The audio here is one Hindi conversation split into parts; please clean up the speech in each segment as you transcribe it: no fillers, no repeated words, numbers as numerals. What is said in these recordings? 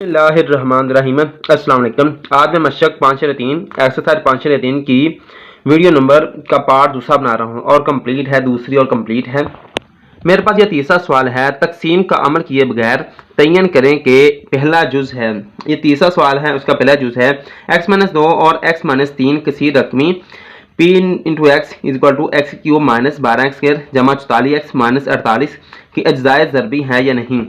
बिस्मिल्लाहिर्रहमानिर्रहीम। अस्सलाम वालेकुम। आज मैं मशक 5-3 एक्सरसाइज 5-3 की वीडियो नंबर का पार्ट दूसरा बना रहा हूँ और कंप्लीट है, दूसरी और कंप्लीट है। मेरे पास यह तीसरा सवाल है, तकसीम का अमल किए बगैर तयन करें कि पहला जुज है। ये तीसरा सवाल है, उसका पहला जुज है x-2 और x-3 किसी रकमी p into x equal to x cube minus 12x² जमा 44x माइनस 48 की अज्जाए ज़रबी है या नहीं।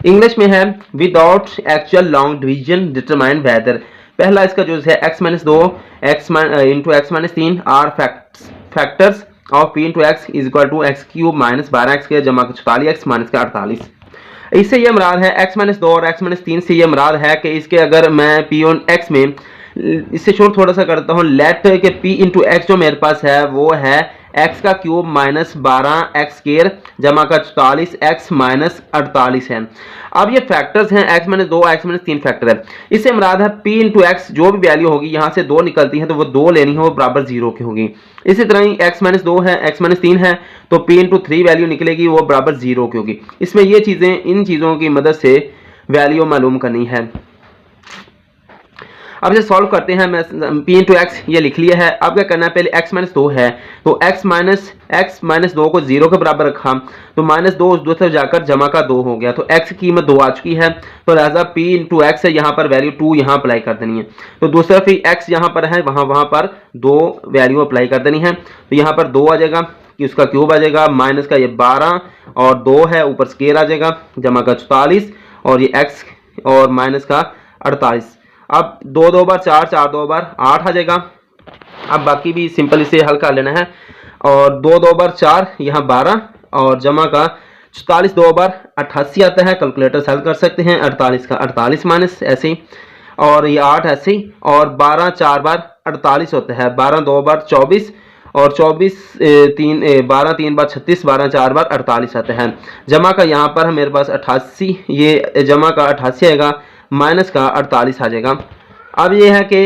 इंग्लिश में है without actual long division determine whether. पहला इसका जो है x-2 x into x-3 are factors of p into x is equal to x cube minus 12x² जमा 44x माइनस का 48। इससे ये मुराद है x-2 और x-3 से ये मुराद है कि इसके अगर मैं p ऑन x में इससे शोर थोड़ा सा करता हूँ, लेट के p इंटू एक्स जो मेरे पास है वो है x का क्यूब माइनस 12x² जमा का 44x माइनस 48 है। अब ये फैक्टर्स हैं x-2 x-3 फैक्टर है। इससे मुराद है p इंटू एक्स जो भी वैल्यू होगी यहाँ से 2 निकलती है तो वो 2 लेनी है, वो बराबर 0 की होगी। इसी तरह ही x-2 है x-3 है तो p इंटू 3 वैल्यू निकलेगी, वो बराबर 0 की होगी। इसमें ये चीज़ें इन चीज़ों की मदद से वैल्यू मालूम करनी है। अब इसे सॉल्व करते हैं। मैं p इंटू एक्स ये लिख लिया है। अब क्या करना है, पहले x-2 है तो x-2 को 0 के बराबर रखा तो -2 उस दूसरे जाकर जमा का 2 हो गया तो x की कीमत 2 आ चुकी है तो लिहाजा p इंटू एक्स है, यहाँ पर वैल्यू 2 यहाँ अप्लाई कर देनी है। तो दूसरा फिर x यहाँ पर है, वहाँ पर 2 वैल्यू अप्लाई कर देनी है। तो यहाँ पर 2 आ जाएगा कि उसका क्यूब आ जाएगा, माइनस का ये 12 और 2 है, ऊपर स्केयर आ जाएगा जमा का 44 और ये x और माइनस का 48। अब 2 2 बार 4 4 2 बार 8 आ जाएगा। अब बाकी भी सिंपल इसे हल कर लेना है और 2 2 बार 4 यहाँ 12 और जमा का 44 2 बार 88 आता है। कैलकुलेटर से हल कर सकते हैं, 48 का 48 माइनस ऐसे ही और ये 8 ऐसे ही और 12 4 बार 48 होता है, 12 2 बार 24 और 24 12 3 बार 36 12 4 बार 48 आता है। जमा का यहाँ पर मेरे पास 88, ये जमा का 88 आएगा, माइनस का 48 आ जाएगा। अब ये है कि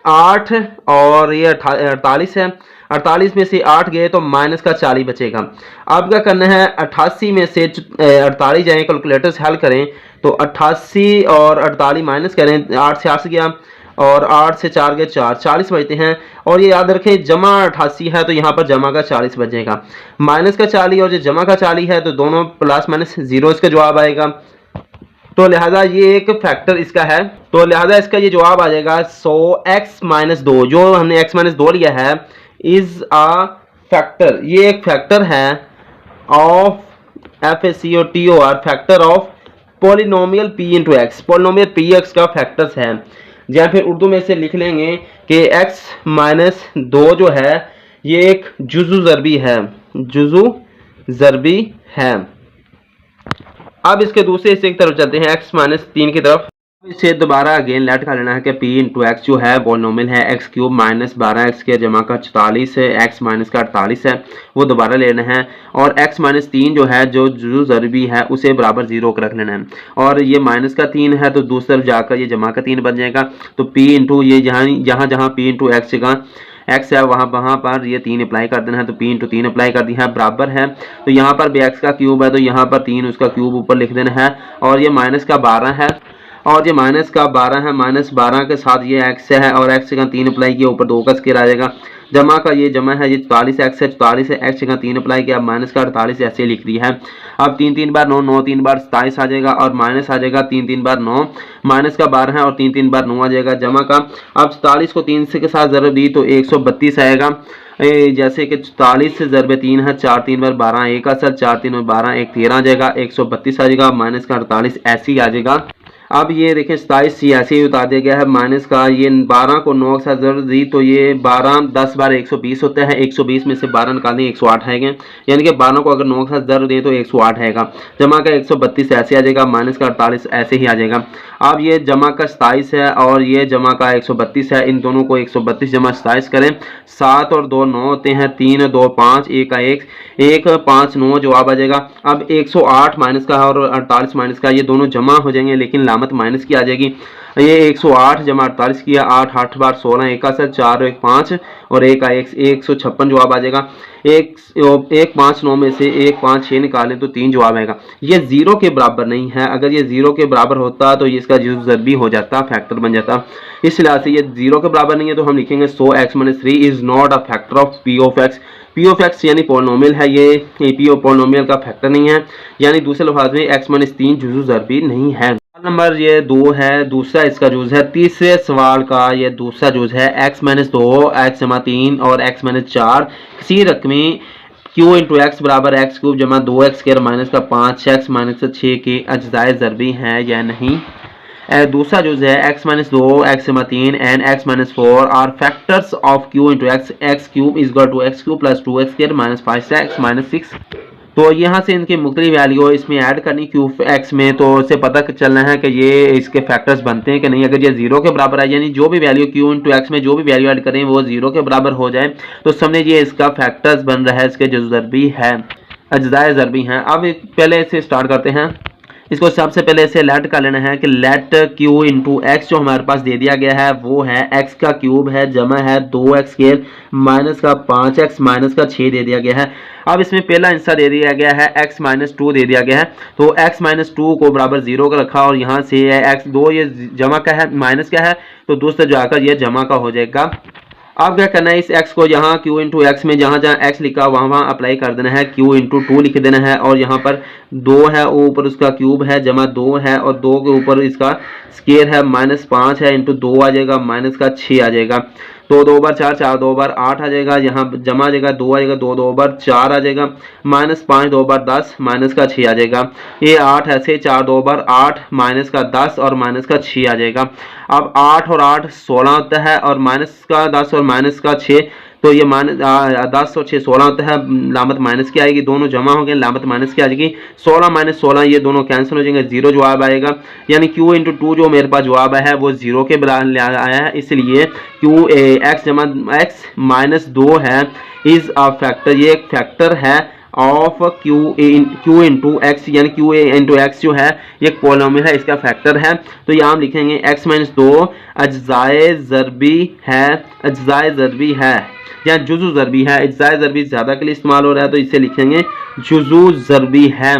8 और ये 48 है, 48 में से 8 गए तो माइनस का 40 बचेगा। अब क्या करना है, 88 में से 48 जाएँ, कैलकुलेटर से हल करें तो 88 और 48 माइनस करें, 8 से 8 गया और 8 से 4 गए 4, 40 बचते हैं। और ये याद रखें जमा 88 है तो यहाँ पर जमा का 40 बचेगा, माइनस का 40 और जो जमा का 40 है तो दोनों प्लस माइनस 0 इसका जवाब आएगा। तो लिहाजा ये एक फैक्टर इसका है, तो लिहाजा इसका ये जवाब आ जाएगा। सो x-2 जो हमने x-2 लिया है इज अ फैक्टर, ये एक फैक्टर है of FACTOR factor of polynomial p into x. Polynomial p x का फैक्टर्स है, या फिर उर्दू में से लिख लेंगे कि x-2 जो है ये एक जुज़ू ज़रबी है, जुज़ू ज़रबी है। अब इसके दूसरे हिस्से की तरफ चलते हैं, x-3 की तरफ। इसे दोबारा अगेन लेट कर लेना है कि p इंटू एक्स जो है पॉलिनोमियल है एक्स क्यूब माइनस 12x² जमा का 44 है, x माइनस का 48 है, वो दोबारा लेना है। और x-3 जो है जो जुज़ू ज़रबी है उसे बराबर 0 रख लेना है। और ये माइनस का 3 है तो दूसरी तरफ जाकर ये जमा का 3 बन जाएगा। तो p इंटू ये जहाँ p इंटू एक्स जगह x है वहाँ पर ये 3 अप्लाई कर देना है तो p इंटू 3 अप्लाई कर दिया है, बराबर है। तो यहाँ पर भी x का क्यूब है तो यहाँ पर 3 उसका क्यूब ऊपर लिख देना है। और ये माइनस का 12 है और ये माइनस का 12 है, माइनस 12 के साथ ये x है और x का 3 अप्लाई किया, ऊपर 2 का स्केयर आ जाएगा। जमा का ये जमा है, ये 44x है, 44 है, x का 3 अप्लाई किया, माइनस का 48 ऐसे लिख रही है। अब 3 3 बार 9 9 3 बार 27 आ जाएगा और माइनस आ जाएगा 3 3 बार 9, माइनस का 12 है और 3 3 बार 9 आ जाएगा। जमा का अब 47 को 3 से के साथ ज़रब दी तो 132 आएगा। जैसे कि 44 से ज़रब 3 है, 4 3 बार 12 1 का सर, 4 3 बार 12 1 13 आ जाएगा, 132 आ जाएगा, माइनस का 48 ऐसे ही आ जाएगा। अब ये देखें 27 ऐसे ही उतार दिया गया है, माइनस का ये 12 को 9 के साथ ज़रूर दी तो ये 12 10 बार 120 होता है, 120 में से 12 निकालें 108 आएंगे, यानी कि 12 को अगर 9 के साथ ज़रूर दें तो 108 आएगा। जमा का 132 ऐसे आ जाएगा, माइनस का 48 ऐसे ही आ जाएगा। अब ये जमा का 27 है और ये जमा का 132 है, इन दोनों को 132 जमा 27 करें, 7 और 2 9 होते हैं, 3 2 5 1 का 1 5 9 जवाब आ जाएगा। अब 108 माइनस का और 48 माइनस का ये दोनों जमा हो जाएंगे लेकिन लामत माइनस की आ जाएगी। ये 108 जमा 48 किया, 8 8 बार 16, एक का सर 4 1 5 और एक का 156 जवाब आ जाएगा। 1 5 9 में से 1 5 6 निकालें तो 3 जवाब आएगा। ये जीरो के बराबर नहीं है, अगर ये जीरो के बराबर होता तो ये इसका जुज़ ज़रबी हो जाता, फैक्टर बन जाता। इस लिहाज से ये जीरो के बराबर नहीं है तो हम लिखेंगे सो x - 3 is not a factor of p of x। p of x यानी पॉलिनोमियल है, ये p पॉलिनोमियल का फैक्टर नहीं है, यानी दूसरे लफ्ज में x - 3 जुज़ ज़रबी नहीं है। नंबर ये 2 है, दूसरा इसका जुज़ है। तीसरे सवाल का ये दूसरा जुज़ है x - 2 x - 3 और x - 4 किसी रकमी q इंटू एक्स बराबर एक्स क्यूब जमा 2x स्क्वायर माइनस का 5x माइनस 6 के अज्जाए ज़रबी हैं या नहीं। दूसरा जुज़ है x - 2 x - 3 and x - 4 are factors of q into x. X cube is equal to x cube plus 2x square minus 5x minus 6। तो यहाँ से इनकी मुख्तलिफ वैल्यू इसमें ऐड करनी क्यू एक्स में, तो इससे पता चलना है कि ये इसके फैक्टर्स बनते हैं कि नहीं। अगर ये जीरो के बराबर है, यानी जो भी वैल्यू क्यू इंटू एक्स में जो भी वैल्यू ऐड करें वो जीरो के बराबर हो जाए, तो समझे ये इसका फैक्टर्स बन रहा है, इसके जो ज़रबी है, अज्जाए ज़रबी हैं। अब पहले इसे स्टार्ट करते हैं। इसको सबसे पहले इसे लेट कर लेना है कि लेट क्यू इंटू एक्स जो हमारे पास दे दिया गया है वो है एक्स का क्यूब है जमा है 2x स्क्वायर माइनस का 5x माइनस का 6 दे दिया गया है। अब इसमें पहला हिस्सा दे दिया गया है x - 2 दे दिया गया है, तो x - 2 को बराबर 0 का रखा और यहाँ से x2 ये जमा का है माइनस का है, तो दूसरा जाकर ये जमा का हो जाएगा। अब क्या करना है, इस x को यहाँ q इंटू एक्स में जहाँ जहाँ x लिखा वहाँ अप्लाई कर देना है, q इंटू 2 लिख देना है और यहाँ पर 2 है ऊपर उसका क्यूब है जमा 2 है और 2 के ऊपर इसका स्क्वायर है माइनस 5 है इंटू 2 आ जाएगा माइनस का 6 आ जाएगा। तो 2 बार 4 4 2 बार 8 आ जाएगा, यहाँ जमा आ जाएगा 2 आ जाएगा, 2 2 बार 4 आ जाएगा माइनस 5 2 बार 10 माइनस का 6 आ जाएगा। ये 8 ऐसे 4 2 बार 8 माइनस का 10 और माइनस का 6 आ जाएगा। अब 8 और 8 16 होता है और माइनस का 10 और माइनस का 6, तो ये माइनस 10 और 6 16 होता है, लामत माइनस की आएगी, दोनों जमा हो गए, लामत माइनस की आ जाएगी। 16 माइनस 16 ये दोनों कैंसिल हो जाएंगे, 0 जवाब आएगा, यानी q इंटू 2 जो मेरे पास जवाब है वो 0 के बराबर आया है, इसलिए q x जमा x माइनस 2 है इज अ फैक्टर, ये एक फैक्टर है ऑफ q इंटू एक्स, यानी q इंटू एक्स जो है ये एक पॉलिनोमियल है, इसका फैक्टर है। तो यहाँ हम लिखेंगे x - 2 अज्जाए ज़रबी है, अज्जाए ज़रबी है या जुज़ू ज़रबी है। अज्जाए ज़रबी ज़्यादा के लिए इस्तेमाल हो रहा है तो इसे लिखेंगे जुज़ू ज़रबी है।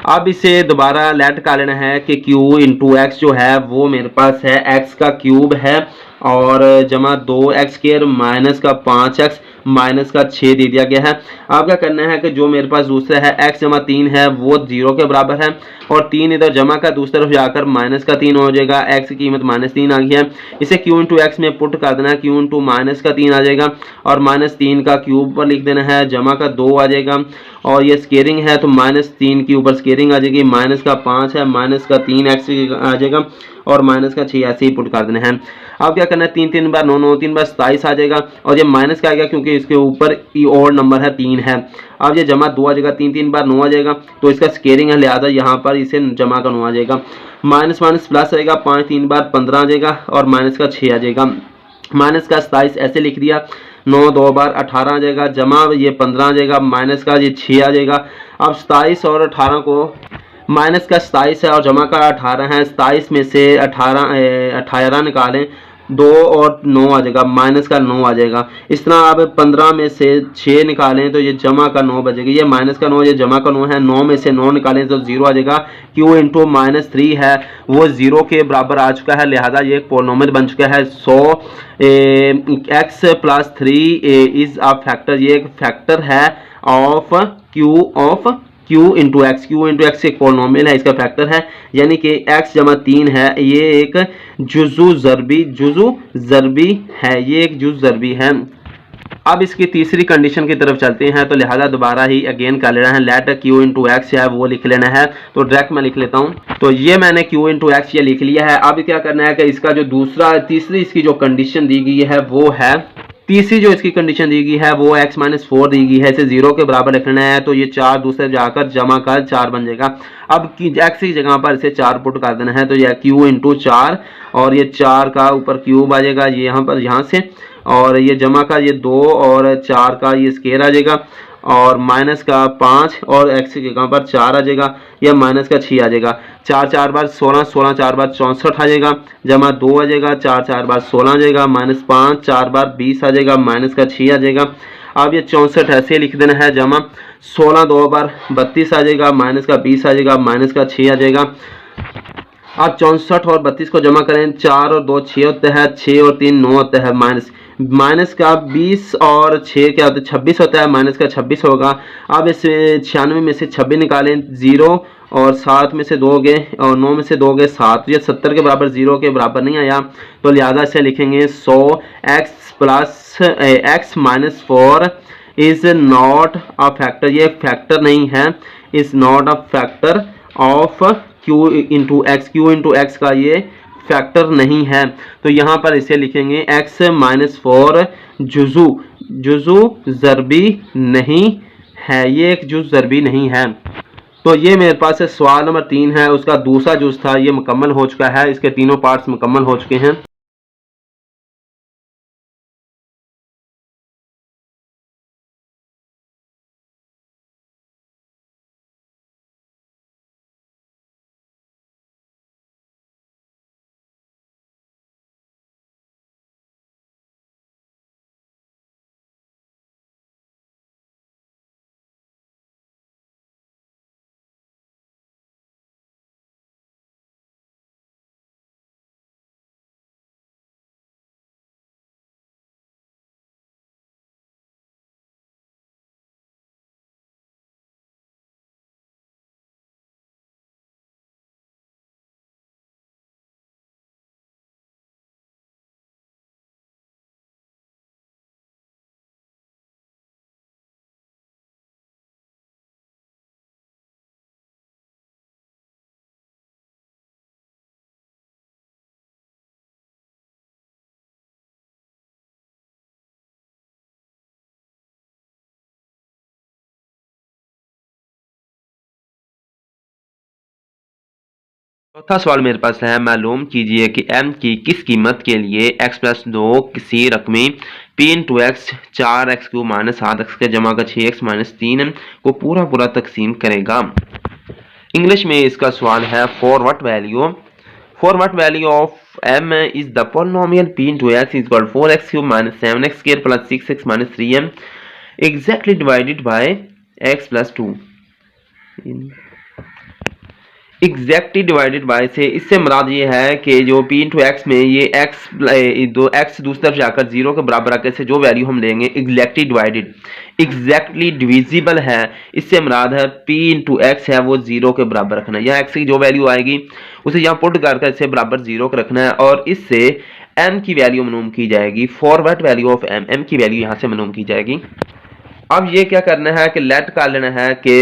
अब इसे दोबारा लेट कर लेना है कि q इंटू एक्स जो है वो मेरे पास है x का क्यूब है और जमा 2x स्क्वायर माइनस का 5x माइनस का 6 दे दिया गया है। अब क्या करना है कि जो मेरे पास दूसरा है x जमा 3 है वो 0 के बराबर है और 3 इधर जमा का दूसरी तरफ जाकर माइनस का 3 हो जाएगा, x की कीमत -3 आ गई है। इसे q इंटू एक्स में पुट कर देना है, q इंटू माइनस का 3 आ जाएगा और -3 का क्यूब पर लिख देना है, जमा का 2 आ जाएगा और ये स्केयरिंग है तो -3 के ऊपर स्केयरिंग आ जाएगी, माइनस का 5 है माइनस का 3x आ जाएगा और माइनस का 6 ऐसे ही पुट कर देना है। अब क्या करना है, 3 3 बार 9 9 3 बार 27 आ जाएगा और ये माइनस का आ गया क्योंकि इसके ऊपर और नंबर है 3 है। अब ये जमा 2 आ जाएगा, 3 3 बार 9 आ जाएगा तो इसका स्केयरिंग है, लिहाजा यहाँ पर इसे जमा का 9 आ जाएगा। माइनस माइनस प्लस आएगा, 5 3 बार 15 आ जाएगा और माइनस का 6 आ जाएगा। माइनस का 27 ऐसे लिख दिया, 9 2 बार 18 आ जाएगा, जमा ये 15 आ जाएगा, माइनस का ये 6 आ जाएगा। अब 27 और 18 को माइनस का 27 है और जमा का 18 है, 27 में से 18 निकालें 2 और 9 आ जाएगा, माइनस का 9 आ जाएगा। इस तरह अब 15 में से 6 निकालें तो ये जमा का 9 बचेगा, ये माइनस का 9 ये जमा का 9 है, 9 में से 9 निकालें तो 0 आ जाएगा। q इंटू -3 है वो 0 के बराबर आ चुका है, लिहाजा ये एक पॉलिनोमियल बन चुका है। सो x + 3 इज अ फैक्टर, ये एक फैक्टर है ऑफ q इंटू एक्स एक पॉलिनोमियल है, इसका फैक्टर है, यानी कि x जमा 3 है, ये एक जुज़ू ज़रबी है, ये एक जुज़ ज़रबी है। अब इसकी तीसरी कंडीशन की तरफ चलते हैं, तो लिहाजा दोबारा ही अगेन कर लेना है, लेट q इंटू एक्स है वो लिख लेना है, तो डायरेक्ट मैं लिख लेता हूँ। तो ये मैंने q इंटू एक्स ये लिख लिया है। अब क्या करना है कि इसका जो तीसरी इसकी जो कंडीशन दी गई है वो है, तीसरी जो इसकी कंडीशन दी गई है वो x - 4 दी गई है, इसे 0 के बराबर रखना है, तो ये 4 दूसरे जाकर जमा कर 4 बन जाएगा। अब x की जगह पर इसे 4 पुट कर देना है, तो यह q इंटू 4 और ये 4 का ऊपर क्यूब आ जाएगा ये यहाँ पर यहाँ से, और ये जमा का ये 2 और 4 का ये स्केयर आ जाएगा और माइनस का 5 और एक्स के यहाँ पर 4 आ जाएगा, या माइनस का 6 आ जाएगा। 4 4 बार 16, 16 4 बार 64 आ जाएगा, जमा 2 आ जाएगा, 4 4 बार 16 आ जाएगा, माइनस 5 4 बार 20 आ जाएगा, माइनस का 6 आ जाएगा। अब ये 64 ऐसे लिख देना है, जमा 16 2 बार 32 आ जाएगा, माइनस का 20 आ जाएगा, माइनस का 6 आ जाएगा। अब 64 और 32 को जमा करें, 4 और 2 6 होता है, 6 और 3 9 होता है, माइनस का 20 और 6 क्या होता है 26 होता है, माइनस का 26 होगा। अब इस 96 में से 26 निकालें, 0 और 7 में से दोगे और 9 में से दोगे 7, ये 70 के बराबर 0 के बराबर नहीं आया, तो लिहाजा इसे लिखेंगे 100 x plus x minus 4 is not a factor, ये फैक्टर नहीं है, is not a factor of q into x का ये फैक्टर नहीं है। तो यहाँ पर इसे लिखेंगे x माइनस 4 जुजू ज़रबी नहीं है, ये एक जुज़ ज़रबी नहीं है। तो ये मेरे पास सवाल नंबर 3 है, उसका दूसरा जुज़ था ये मुकम्मल हो चुका है, इसके तीनों पार्ट्स मुकम्मल हो चुके हैं। चौथा सवाल मेरे पास है, मालूम कीजिए कि m की किस कीमत के लिए x प्लस 2 किसी रकमी p into x 4x cube minus 7x के जमा का 6x माइनस 3 को पूरा पूरा तकसीम करेगा। इंग्लिश में इसका सवाल है, for what value of m is the polynomial p into x is equal 4x cube minus 7x square plus 6x minus 3m exactly divided by x plus 2। Exactly divided by से इससे मुराद ये है कि जो p इंटू एक्स में ये x दूसरी तरफ जाकर 0 के बराबर आकर से जो वैल्यू हम लेंगे एग्जैक्टली डिविजिबल है, इससे मुराद है p इंटू एक्स है वो 0 के बराबर रखना है। यहाँ x की जो वैल्यू आएगी उसे यहाँ पुट करके इससे बराबर 0 को रखना है और इससे m की वैल्यू मालूम की जाएगी। For what value of m की वैल्यू यहाँ से मालूम की जाएगी। अब ये क्या करना है कि लेट कर लेना है कि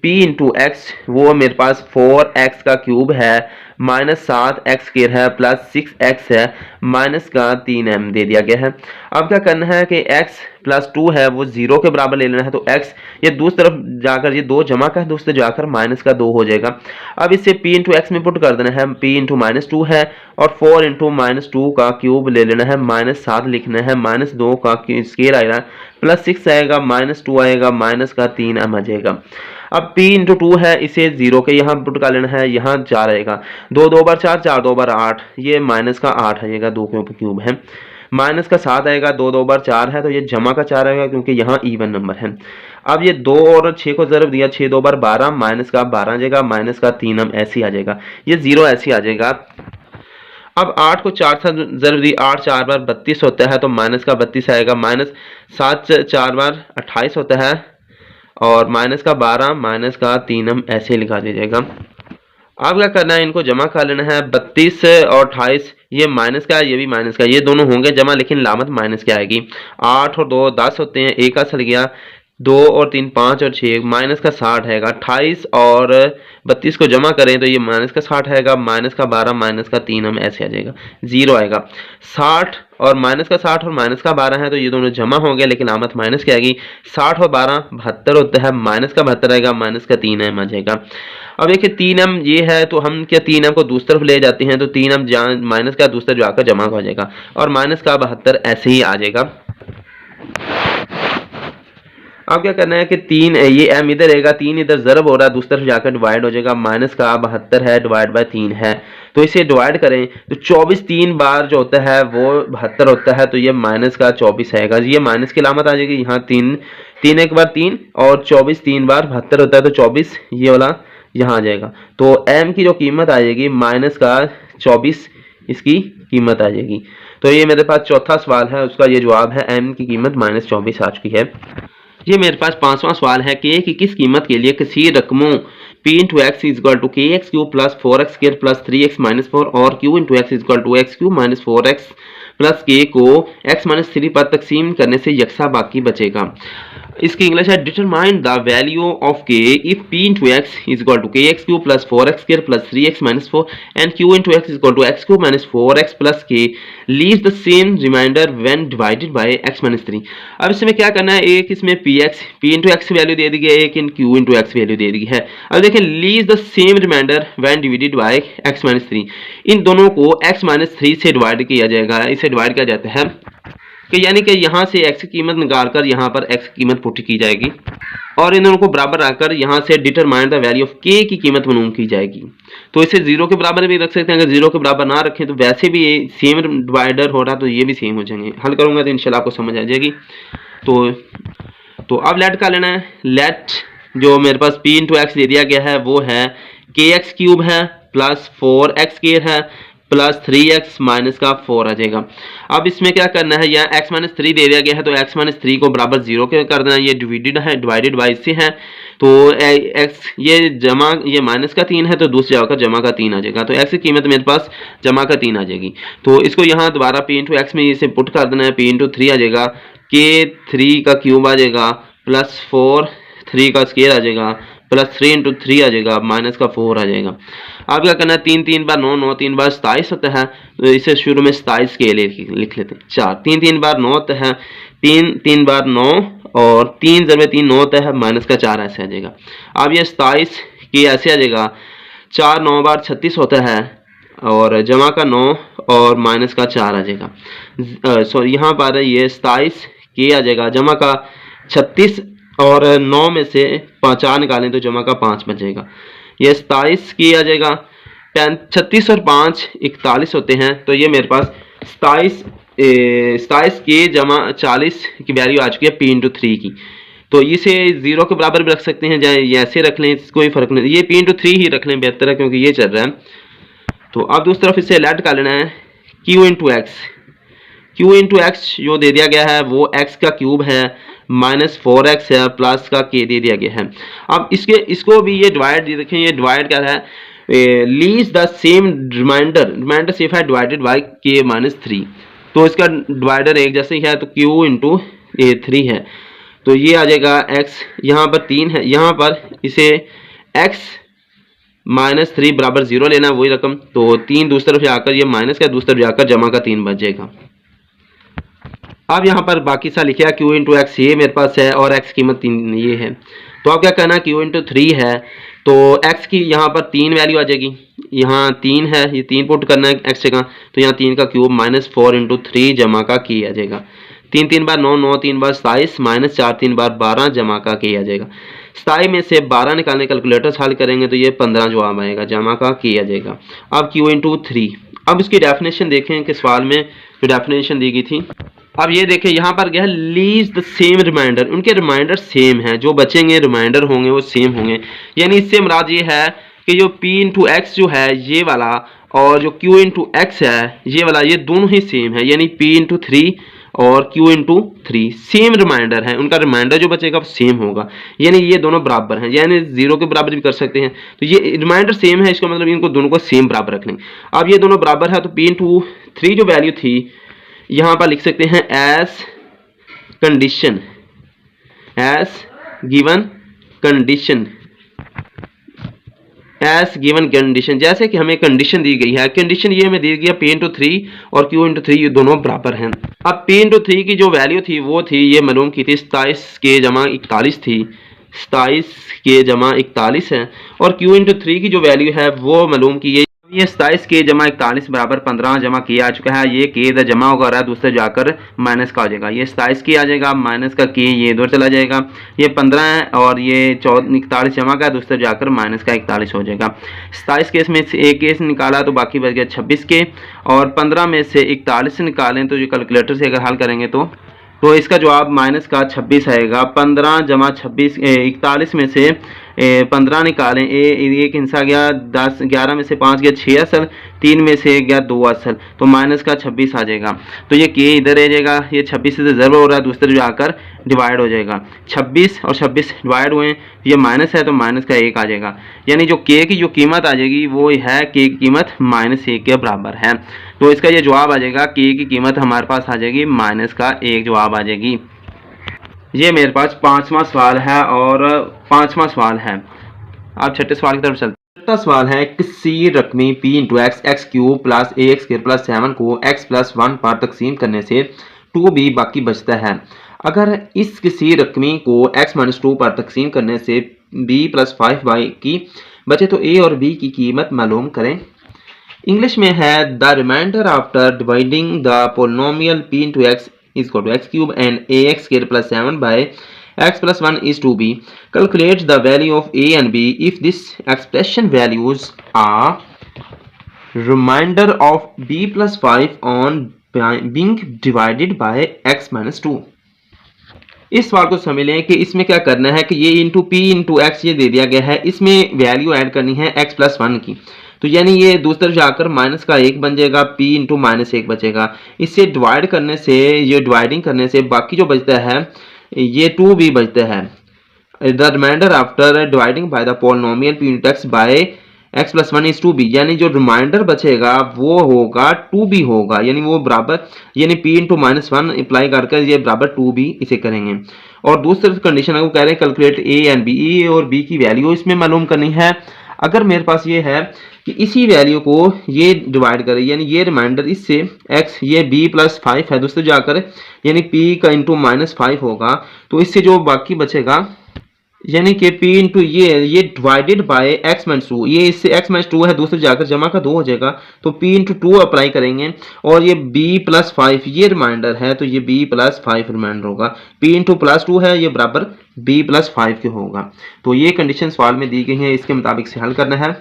p इंटू एक्स वो मेरे पास 4x का क्यूब है माइनस 7x स्क्वायर है प्लस 6x है माइनस का 3m दे दिया गया है। अब क्या करना है कि x प्लस 2 है वो 0 के बराबर ले लेना है, तो x ये दूसरी तरफ जाकर ये 2 जमा का दूसरी जाकर माइनस का 2 हो जाएगा। अब इसे p इंटू एक्स में पुट कर देना है, p इंटू माइनस 2 है और 4 इंटू माइनस 2 का क्यूब ले लेना है, माइनस 7 लिखना है, माइनस 2 का स्क्वायर आएगा प्लस 6 आएगा माइनस 2 आएगा माइनस का 3m आ जाएगा। अब p इंटू 2 है इसे 0 के यहाँ पुट कर लेना है, यहाँ 4 आएगा, 2 2 बार 4 4 2 बार 8, ये माइनस का 8 आएगा, 2 के ऊपर क्यूब है, माइनस का 7 आएगा, 2 2 बार 4 है तो ये जमा का 4 आएगा क्योंकि यहाँ इवन नंबर है। अब ये 2 और 6 को ज़रब दिया, 6 2 बार 12 माइनस का 12 आ जाएगा, माइनस का 3m ऐसे आ जाएगा, ये 0 ऐसे आ जाएगा। अब 8 को 4 से ज़रब दी, 8 4 बार 32 होता है तो माइनस का 32 आएगा, माइनस 7 4 बार 28 होता है और माइनस का 12 माइनस का 3m ऐसे लिखा दीजिएगा। अब क्या करना है, इनको जमा कर लेना है, 32 और 28 ये माइनस का ये भी माइनस का, ये दोनों होंगे जमा लेकिन लामत माइनस की आएगी। 8 और 2 10 होते हैं, एक का चल गया, 2 और 3 5 और 6 माइनस का 60 है। 28 और 32 को जमा करें तो ये माइनस का 60 है, माइनस का 12 माइनस का 3m ऐसे आ जाएगा, 0 आएगा। 60 और माइनस का 60 और माइनस का 12 है तो ये दोनों जमा होंगे लेकिन आमद माइनस की आएगी। 60 और 12 72 होता है, माइनस का 72 आएगा, माइनस का 3m आ जाएगा। अब देखिए 3m ये है तो हम क्या 3m को दूसरी तरफ ले जाते हैं तो 3m माइनस का दूसरी तरफ जाकर जमा हो जाएगा और माइनस का 72 ऐसे ही आ जाएगा। अब क्या करना है कि 3 ये m इधर रहेगा, 3 इधर ज़रब हो रहा है, दूसरी तरफ जाकर डिवाइड हो जाएगा, माइनस का 72 है डिवाइड बाय 3 है, तो इसे डिवाइड करें तो 24 3 बार जो होता है वो 72 होता है, तो ये माइनस का 24 आएगा, ये माइनस की अलामत आ जाएगी, यहाँ 3 3 एक बार 3 और 24 3 बार 72 होता है, तो 24 ये वाला यहाँ आ जाएगा, तो m की जो कीमत आ जाएगी माइनस का 24 इसकी कीमत आ जाएगी। तो ये मेरे पास चौथा सवाल है, उसका ये जवाब है m की कीमत माइनस 24 आ चुकी है। ये मेरे पास पांचवा सवाल है कि की किस कीमत के लिए किसी रकमों p into x is equal to k x cube plus 4x square plus 3x minus 4 और q into x is equal to x cube minus 4x plus k को x माइनस 3 पर तकसीम करने से यकसा बाकी बचेगा। इसकी इंग्लिश है determine the value of k if p into x is equal to k x cube plus 4x square plus 3x minus 4 and q into x is equal to x cube minus 4x plus k leaves the same remainder when divided by x minus 3। अब इसमें क्या करना है, एक इसमें p इंटू एक्स वैल्यू दे दी गई है, एक इन q इंटू एक्स वैल्यू दे दी गई है। अब देखें leaves the same remainder when divided by x minus 3, इन दोनों को x माइनस 3 से डिवाइड किया जाएगा, इसे डिवाइड किया जाता है कि यानी कि यहाँ से x की कीमत निकालकर यहाँ पर x की कीमत पुट की जाएगी और इन दोनों को बराबर रखकर यहाँ से determine the value of k की कीमत मालूम की जाएगी। तो इसे 0 के बराबर भी रख सकते हैं, अगर 0 के बराबर ना रखें तो वैसे भी ये सेम डिवाइडर हो रहा तो ये भी सेम हो जाएंगे। हल करूँगा तो इंशाल्लाह आपको समझ आ जाएगी। तो अब लेट का लेना है, लेट जो मेरे पास p इंटू एक्स दे दिया गया है वो है के एक्स क्यूब है प्लस 4x स्क्वायर है प्लस 3x माइनस का 4 आ जाएगा। अब इसमें क्या करना है, यहाँ x माइनस 3 दे दिया गया है तो x माइनस 3 को बराबर 0 के कर देना, ये डिवाइडेड है, डिवाइडेड बाई से है तो x ये जमा ये माइनस का 3 है तो दूसरी जगह का जमा का 3 आ जाएगा, तो x की कीमत मेरे पास जमा का 3 आ जाएगी। तो इसको यहाँ दोबारा p इंटू एक्स में इसे पुट कर देना है, p इंटू 3 आ जाएगा, के 3 का क्यूब आ जाएगा प्लस 4 3 का स्क्वायर आ जाएगा प्लस 3 इंटू 3 आ जाएगा माइनस का 4 आ जाएगा। अब क्या करना है, 3 3 बार 9 9 3 बार 27 होता है, तो इसे शुरू में 27 के लिए लिख लेते हैं। 4 3 3 बार 9 होता है, 3 3 बार 9 और 3 जब 3 9 होता है माइनस का 4 ऐसे आ जाएगा। अब ये 27 की ऐसे आ जाएगा, 4 9 बार 36 होता है और जमा का 9 और माइनस का 4 आ जाएगा। सॉरी यहाँ पर ये 27 के आ जाएगा, जमा का 36 और 9 में से 4 निकालें तो जमा का 5 बचेगा, ये 27 की आ जाएगा। 36 और 5 41 होते हैं, तो ये मेरे पास 27 के जमा 40 की वैल्यू आ चुकी है p इंटू 3 की। तो इसे 0 के बराबर भी रख सकते हैं, चाहे ऐसे रख लें, कोई फर्क नहीं, ये p इंटू 3 ही रख लें बेहतर है क्योंकि ये चल रहा है। तो अब दूसरी तरफ इसे लेट कर लेना है, q इंटू एक्स जो दे दिया गया है वो x का क्यूब है माइनस 4x है प्लस का k दे दिया गया है। अब इसको भी ये डिवाइड देखें, ये डिवाइड कर रहा है लीज द सेम रिमाइंडर सिर्फ है डिवाइडेड बाई k माइनस 3, तो इसका डिवाइडर एक जैसे ही है तो q इंटू 3 है, तो ये आ जाएगा x, यहाँ पर 3 है, यहाँ पर इसे x माइनस 3 बराबर 0 लेना वही रकम, तो 3 दूसरी तरफ जाकर ये माइनस का दूसरी तरफ जाकर जमा का 3 बच जाएगा। अब यहाँ पर बाकी सा लिखा q इंटू एक्स ये मेरे पास है और x कीमत 3 ये है, तो अब क्या करना, q इंटू 3 है तो x की यहाँ पर 3 वैल्यू आ जाएगी, यहाँ 3 है, ये 3 पुट करना है x जगह, तो यहाँ 3 का क्यूब माइनस 4 इंटू 3 जमा का k आ जाएगा। 3 3 बार 9 9 3 बार 27 माइनस 4 3 बार 12 जमा का k आ जाएगा। 27 में से 12 निकालने कैलकुलेटर हल करेंगे तो ये 15 जवाब आएगा, जमा का k आ जाएगा। अब q इंटू 3, अब इसकी डेफिनेशन देखें कि सवाल में जो डेफिनेशन दी गई थी, अब ये देखें यहाँ पर क्या है, लीज द सेम रिमाइंडर, उनके रिमाइंडर सेम है, जो बचेंगे रिमाइंडर होंगे वो सेम होंगे, यानी इससे मुराद ये है कि जो p इंटू एक्स जो है ये वाला और जो q इंटू एक्स है ये वाला, ये दोनों ही सेम है, यानी p इंटू 3 और q इंटू 3 सेम रिमाइंडर है, उनका रिमाइंडर जो बचेगा वो सेम होगा, यानी ये दोनों बराबर हैं, यानी 0 के बराबर भी कर सकते हैं। तो ये रिमाइंडर सेम है, इसका मतलब इनको दोनों को सेम बराबर रख लेंगे। अब ये दोनों बराबर है तो p इंटू 3 जो वैल्यू थी यहाँ पर लिख सकते हैं as condition, as given condition, as given condition, जैसे कि हमें कंडीशन दी गई है, कंडीशन ये हमें दी गई है p इंटू 3 और q इंटू 3 ये दोनों बराबर हैं। अब p इंटू 3 की जो वैल्यू थी वो थी, ये मालूम की थी 27 के जमा 41 थी, 27 के जमा 41 है, और q इंटू 3 की जो वैल्यू है वो मालूम की ये 27 के जमा 41 बराबर 15 जमा के आ चुका है। ये के इधर जमा होगा रहा है, दूसरे जाकर माइनस का हो जाएगा। ये 27 के आ जाएगा, माइनस का के ये इधर चला जाएगा। ये 15 है और ये 41 जमा का दूसरे जाकर माइनस का 41 हो जाएगा। 27 केस में से एक केस निकाला तो बाकी बच गया 26 के, और 15 में से 41 निकालें तो ये कैलकुलेटर से अगर हल करेंगे तो इसका जवाब माइनस का 26 आएगा। 15 जमा 26 41 में से 15 निकालें, एक हिस्सा गया 10, 11 में से 5 गया 6 असल, 3 में से गया 2 असल, तो माइनस का 26 आ जाएगा। तो ये के इधर रह जाएगा, ये 26 से ज़रूर हो रहा है, दूसरे जाकर डिवाइड हो जाएगा। 26 और 26 डिवाइड हुए, ये माइनस है तो माइनस का 1 आ जाएगा। यानी जो के की जो कीमत आ जाएगी वो है के की कीमत -1 के बराबर है। तो इसका ये जवाब आ जाएगा, के की कीमत हमारे पास आ जाएगी -1 जवाब आ जाएगी। ये मेरे पास 5वां सवाल है और 5वां सवाल है। आप छठे सवाल की तरफ चलते हैं। छठा सवाल है, किसी रकमी p into x cube plus a x square plus 7 को x प्लस 1 पर तकसीम करने से 2b बाकी बचता है। अगर इस किसी रकमी को x माइनस 2 पर तकसीम करने से b प्लस 5 बाकी बचे तो a और b की कीमत मालूम करें। इंग्लिश में है, the remainder after dividing the polynomial p into x is equal to x cube and ax square plus 7 by x plus 1 is 2b. Calculate the value of a and b if this expression values are remainder of b plus 5 on being divided by x minus 2. इस सवाल को समझ लें कि इसमें क्या करना है कि ये इंटू पी इंटू एक्स ये दे दिया गया है, इसमें वैल्यू ऐड करनी है x प्लस 1 की। तो यानी ये दूसरे जाकर माइनस का 1 बन जाएगा, p इंटू -1 बचेगा। इससे डिवाइड करने से, ये डिवाइडिंग करने से बाकी जो बचता है ये 2b बचता है। The remainder after dividing by the polynomial p into x by x plus 1 is 2b, यानी जो रिमाइंडर बचेगा वो होगा 2b होगा, यानी वो बराबर, यानी p इंटू -1 अप्लाई करके ये बराबर 2b इसे करेंगे। और दूसरी कंडीशन को कह रहे हैं कैलकुलेट a एंड b, ए और b की वैल्यू इसमें मालूम करनी है। अगर मेरे पास ये है कि इसी वैल्यू को ये डिवाइड करें, यानी ये रिमाइंडर इससे x, ये b प्लस 5 है दूसरे जाकर, यानी p का इंटू -5 होगा, तो इससे जो बाकी बचेगा यानी कि p इंटू ये डिवाइडेड बाय x माइनस 2, ये इससे x माइनस 2 है दूसरे जाकर जमा का 2 हो जाएगा, तो p इंटू 2 अप्लाई करेंगे, और ये b प्लस 5 ये रिमाइंडर है तो ये b प्लस 5 रिमाइंडर होगा, p इंटू प्लस 2 है ये बराबर b प्लस 5 के होगा। तो ये कंडीशन सवाल में दी गई है, इसके मुताबिक से हल करना है।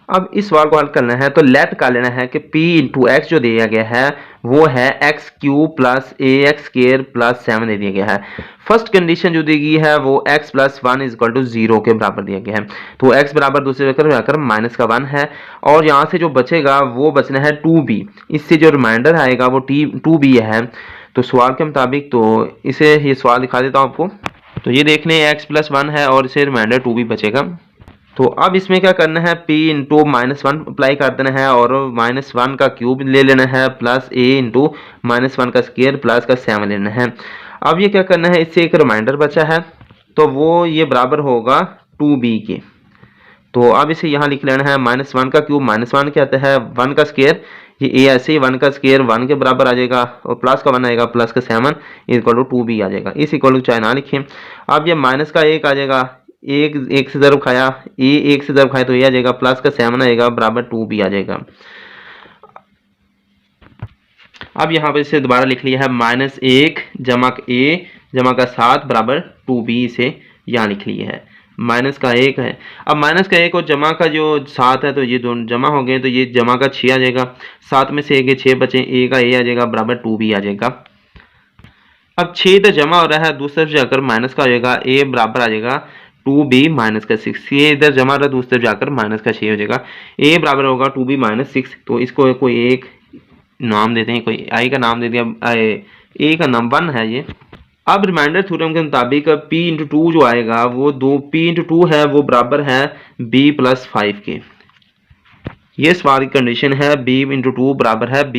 अब इस सवाल को हल करना है तो लेट का लेना है कि p इंटू एक्स जो दिया गया है वो है x cube plus a x square plus 7 दे दिया गया है। फर्स्ट कंडीशन जो दी गई है वो x plus 1 is equal to 0 के बराबर दिया गया है, तो x बराबर दूसरे जाकर -1 है, और यहाँ से जो बचेगा वो बचना है 2b, इससे जो रिमाइंडर आएगा वो 2b है। तो सवाल के मुताबिक तो इसे ये सवाल दिखा देता हूँ आपको। तो ये देख लें x प्लस 1 है और इसे रिमाइंडर 2b बचेगा। तो अब इसमें क्या करना है, p इंटू -1 अप्लाई कर देना है और -1 का क्यूब ले लेना है प्लस a इंटू -1 का स्क्वायर प्लस का 7 लेना है। अब ये क्या करना है, इससे एक रिमाइंडर बचा है तो वो ये बराबर होगा 2b के। तो अब इसे यहाँ लिख लेना है, -1 का क्यूब -1 क्या आता है 1 का स्क्वायर, ये a ऐसे ही 1 का स्क्वायर 1 के बराबर आ जाएगा और प्लस का 1 आएगा प्लस का 7 इक्वल टू 2b आ जाएगा। इस इक्वल टू चाहे ना लिखें। अब ये माइनस का 1 आ जाएगा, एक से ज़रूर खाया, ए 1 से ज़रूर खाया तो ये आ जाएगा, प्लस का 7 आएगा बराबर 2b आ जाएगा। अब यहाँ पर इसे दोबारा लिख लिया है, -1 जमा a जमा का 7 बराबर 2b, इसे यहाँ लिख लिया है। माइनस का 1 है, अब माइनस का 1 और जमा का जो 7 है तो ये दोनों जमा हो गए, तो ये जमा का 6 आ जाएगा, 7 में से 6 बचे, a का a आ जाएगा बराबर 2b आ जाएगा। अब 6 तो जमा हो रहा है, दूसरे जाकर माइनस का हो जाएगा, a बराबर आ जाएगा 2b माइनस का 6, ये इधर जमा रहा दूसरे जाकर माइनस का 6 हो जाएगा, a बराबर होगा 2b माइनस 6। तो इसको कोई एक नाम देते हैं, कोई i का नाम दे दिया, a का नाम 1 है ये। अब रिमाइंडर थ्योरम के मुताबिक p इंटू 2 जो आएगा वो p इंटू 2 है वो बराबर है b प्लस 5 के। ये सवाल की कंडीशन है, b इंटू 2 बराबर है b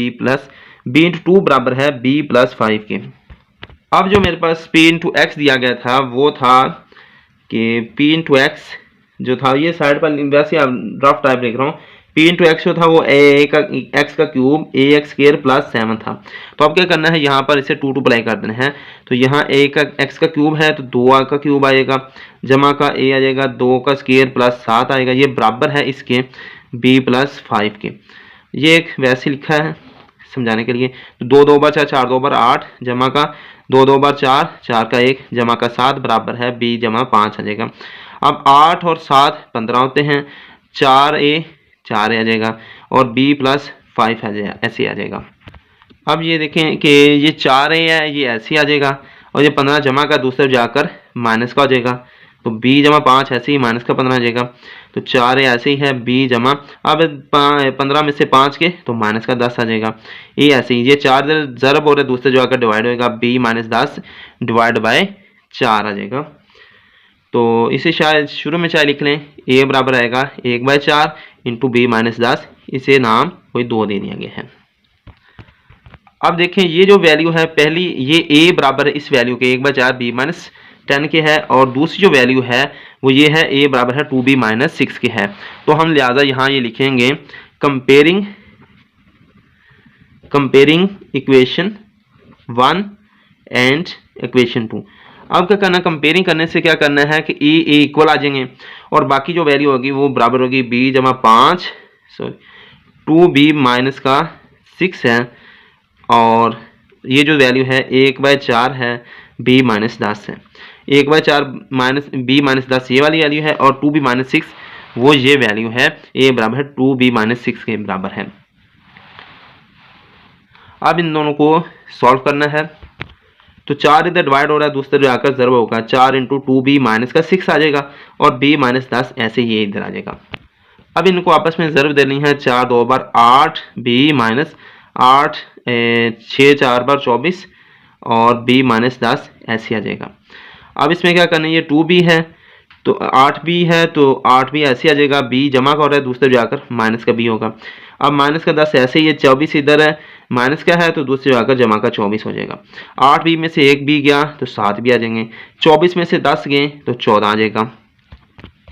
इंटू 2 बराबर है b प्लस 5 के। अब जो मेरे पास p इंटू एक्स दिया गया था वो था कि p इंटू एक्स जो था, ये साइड पर वैसे रफ टाइप लिख रहा हूँ, p इंटू एक्स जो था वो एक्स का क्यूब ए एक्स स्क्वायर प्लस 7 था। तो अब क्या करना है, यहाँ पर इसे 2 अप्लाई कर देना है, तो यहाँ a का एक्स का क्यूब है तो 2 का क्यूब आएगा, जमा का a आ जाएगा 2 का स्क्वायर प्लस 7 आएगा, ये बराबर है इसके बी प्लस 5 के। ये एक वैसे लिखा है समझाने के लिए। तो 2 2 बार 4 4 2 बार 8 जमा का 2 2 बार 4 4 का 1 जमा का 7 बराबर है बी जमा 5 आ जाएगा। अब 8 और 7 15 होते हैं, 4 आ जाएगा और बी प्लस 5 आ जाएगा, ऐसे आ जाएगा। अब ये देखें कि ये 4 है, ये ऐसे आ जाएगा और ये 15 जमा का दूसरे जाकर माइनस का हो जाएगा। तो b जमा 5 ऐसे ही माइनस का 15 आ जाएगा। तो 4 ऐसे ही है b जमा, अब 15 में से 5 के तो माइनस का 10 आ जाएगा। ये ऐसे ही, ये 4 ज़रब हो रहा है, दूसरे जो आकर डिवाइड होएगा b माइनस 10 डिवाइड बाय 4 आ जाएगा। तो इसे शायद शुरू में चाहे लिख लें, a बराबर आएगा 1/4 इंटू बी माइनस 10, इसे नाम कोई 2 दे दिया गया है। अब देखें ये जो वैल्यू है पहली, ये a बराबर है इस वैल्यू के 1/4 b माइनस 10 के है, और दूसरी जो वैल्यू है वो ये है a बराबर है 2b माइनस 6 के है। तो हम लिहाजा यहाँ ये लिखेंगे कंपेयरिंग इक्वेशन 1 एंड इक्वेशन 2। अब क्या करना, कंपेयरिंग करने से क्या करना है कि a इक्वल आ जाएंगे और बाकी जो वैल्यू होगी वो बराबर होगी b जमा 5 2b माइनस का 6 है, और ये जो वैल्यू है 1/4 है b माइनस 10 है। 1/4 माइनस b माइनस 10 ये वाली वैल्यू है, और 2b माइनस 6 वो ये वैल्यू है, a बराबर है 2b माइनस 6 के बराबर है। अब इन दोनों को सॉल्व करना है। तो 4 इधर डिवाइड हो रहा है, दूसरे जाकर ज़रब होगा, 4 इंटू 2b माइनस का 6 आ जाएगा और b माइनस 10 ऐसे ये इधर आ जाएगा। अब इनको आपस में ज़रब देनी है, 4 2 बार 8 b माइनस 8 6 4 बार 24 और b माइनस 10 ऐसे आ जाएगा। अब इसमें क्या करना है, ये 2b है तो 8b है तो 8b ऐसे आ जाएगा, b जमा का हो रहा है, दूसरे जाकर माइनस का b होगा। अब माइनस का 10 ऐसे ही है, 24 इधर है, माइनस का है तो दूसरे जाकर जमा का 24 हो जाएगा। 8b में से 1b गया तो 7b आ जाएंगे, 24 में से 10 गए तो 14 आ जाएगा।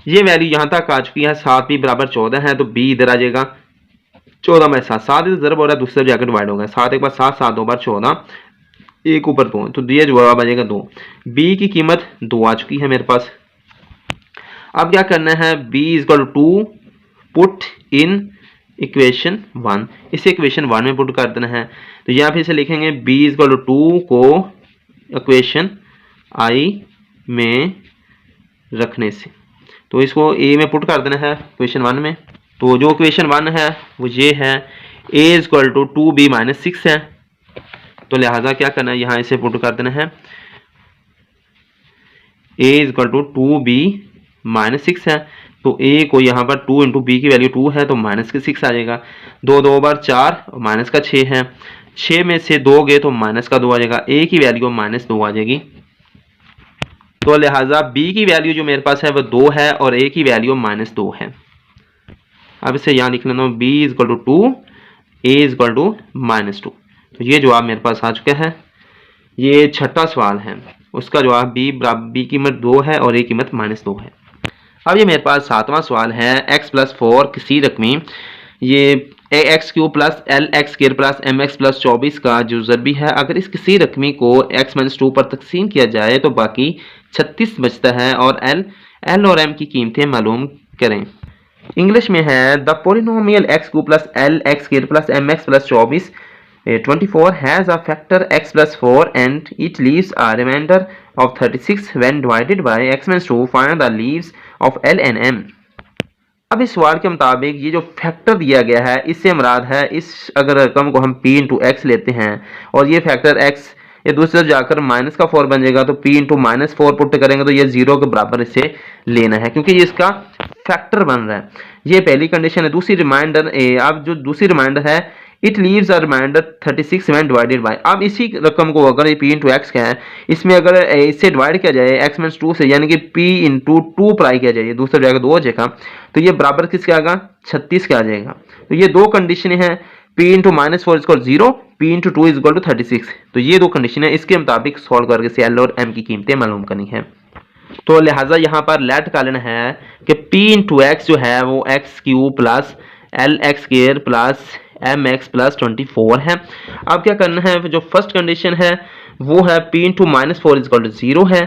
ये वैल्यू यहाँ तक आ चुकी है, 7b बराबर 14 है तो b इधर आ जाएगा 14 में 7 इधर ज़रब हो रहा है, दूसरे जाकर डिवाइड होगा, 7 एक बार 7 7 2 बार 14 एक ऊपर 2, तो ये जवाब आ जाएगा 2। b की कीमत 2 आ चुकी है मेरे पास। अब क्या करना है, b equal to put in equation 1, इसे इक्वेशन 1 में पुट कर देना है। तो यहाँ फिर से लिखेंगे b इक्वल टू 2 को इक्वेशन i में रखने से, तो इसको a में पुट कर देना है इक्वेशन 1 में। तो जो इक्वेशन 1 है वो ये है, a equal to 2b minus 6 है, तो लिहाजा क्या करना है, यहाँ इसे पुट कर देना है, a equal to 2b minus 6 है, तो a को यहाँ पर 2 इंटू बी की वैल्यू 2 है तो माइनस के 6 आ जाएगा। 2 2 बार 4 और माइनस का 6 है, 6 में से 2 गए तो माइनस का 2 आ जाएगा, a की वैल्यू माइनस 2 आ जाएगी। तो लिहाजा b की वैल्यू जो मेरे पास है वो 2 है और a की वैल्यू माइनस 2 है। अब इसे यहाँ लिख लेना, b equal to 2 a equal to minus 2। तो ये जवाब मेरे पास आ चुका है। ये छठा सवाल है, उसका जवाब b कीमत 2 है और a कीमत माइनस 2 है। अब ये मेरे पास 7वां सवाल है, x प्लस 4 किसी रकमी, ये x cube plus l x square plus m x plus 24 का जो ज़रबी है, अगर इस किसी रकमी को x माइनस 2 पर तकसीम किया जाए तो बाकी 36 बचता है, और एल और m की कीमतें मालूम करें। इंग्लिश में है, the polynomial x cube plus l x square plus m x plus 24 has a factor x plus 4 and it leaves a remainder of 36 when divided by x minus 2. Find the leaves of L and M. अब इस सवाल के मुताबिक ये जो फैक्टर दिया गया है इससे मुराद है, इस अगर रकम को हम p इंटू एक्स लेते हैं और ये फैक्टर x ये दूसरी तरफ जाकर माइनस का 4 बन जाएगा, तो p इंटू माइनस 4 पुट करेंगे तो ये 0 के बराबर इसे लेना है क्योंकि ये इसका फैक्टर बन रहा है। ये पहली कंडीशन है। दूसरी रिमाइंडर, अब जो दूसरी रिमाइंडर है, it leaves a remainder 36 when divided by. अब इसी रकम को अगर p इंटू एक्स का है, इसमें अगर इससे डिवाइड किया जाए x माइनस 2 से, यानी कि p इंटू 2 पढ़ाई किया जाए, दूसरे जगह 2 हो जाएगा, तो ये बराबर किसके आएगा, 36 के आ जाएगा। तो ये दो कंडीशन है, p into minus 4 equal 0, p into 2 equal to 36। तो ये दो कंडीशन है, इसके मुताबिक सॉल्व करके एल और m की कीमतें मालूम करनी है। तो लिहाजा यहाँ पर लेट का लेना है कि p इंटू एक्स जो है वो x cube plus l x square plus m x plus 24 है। अब क्या करना है, जो फर्स्ट कंडीशन है वो है p into minus 4 equal to 0 है,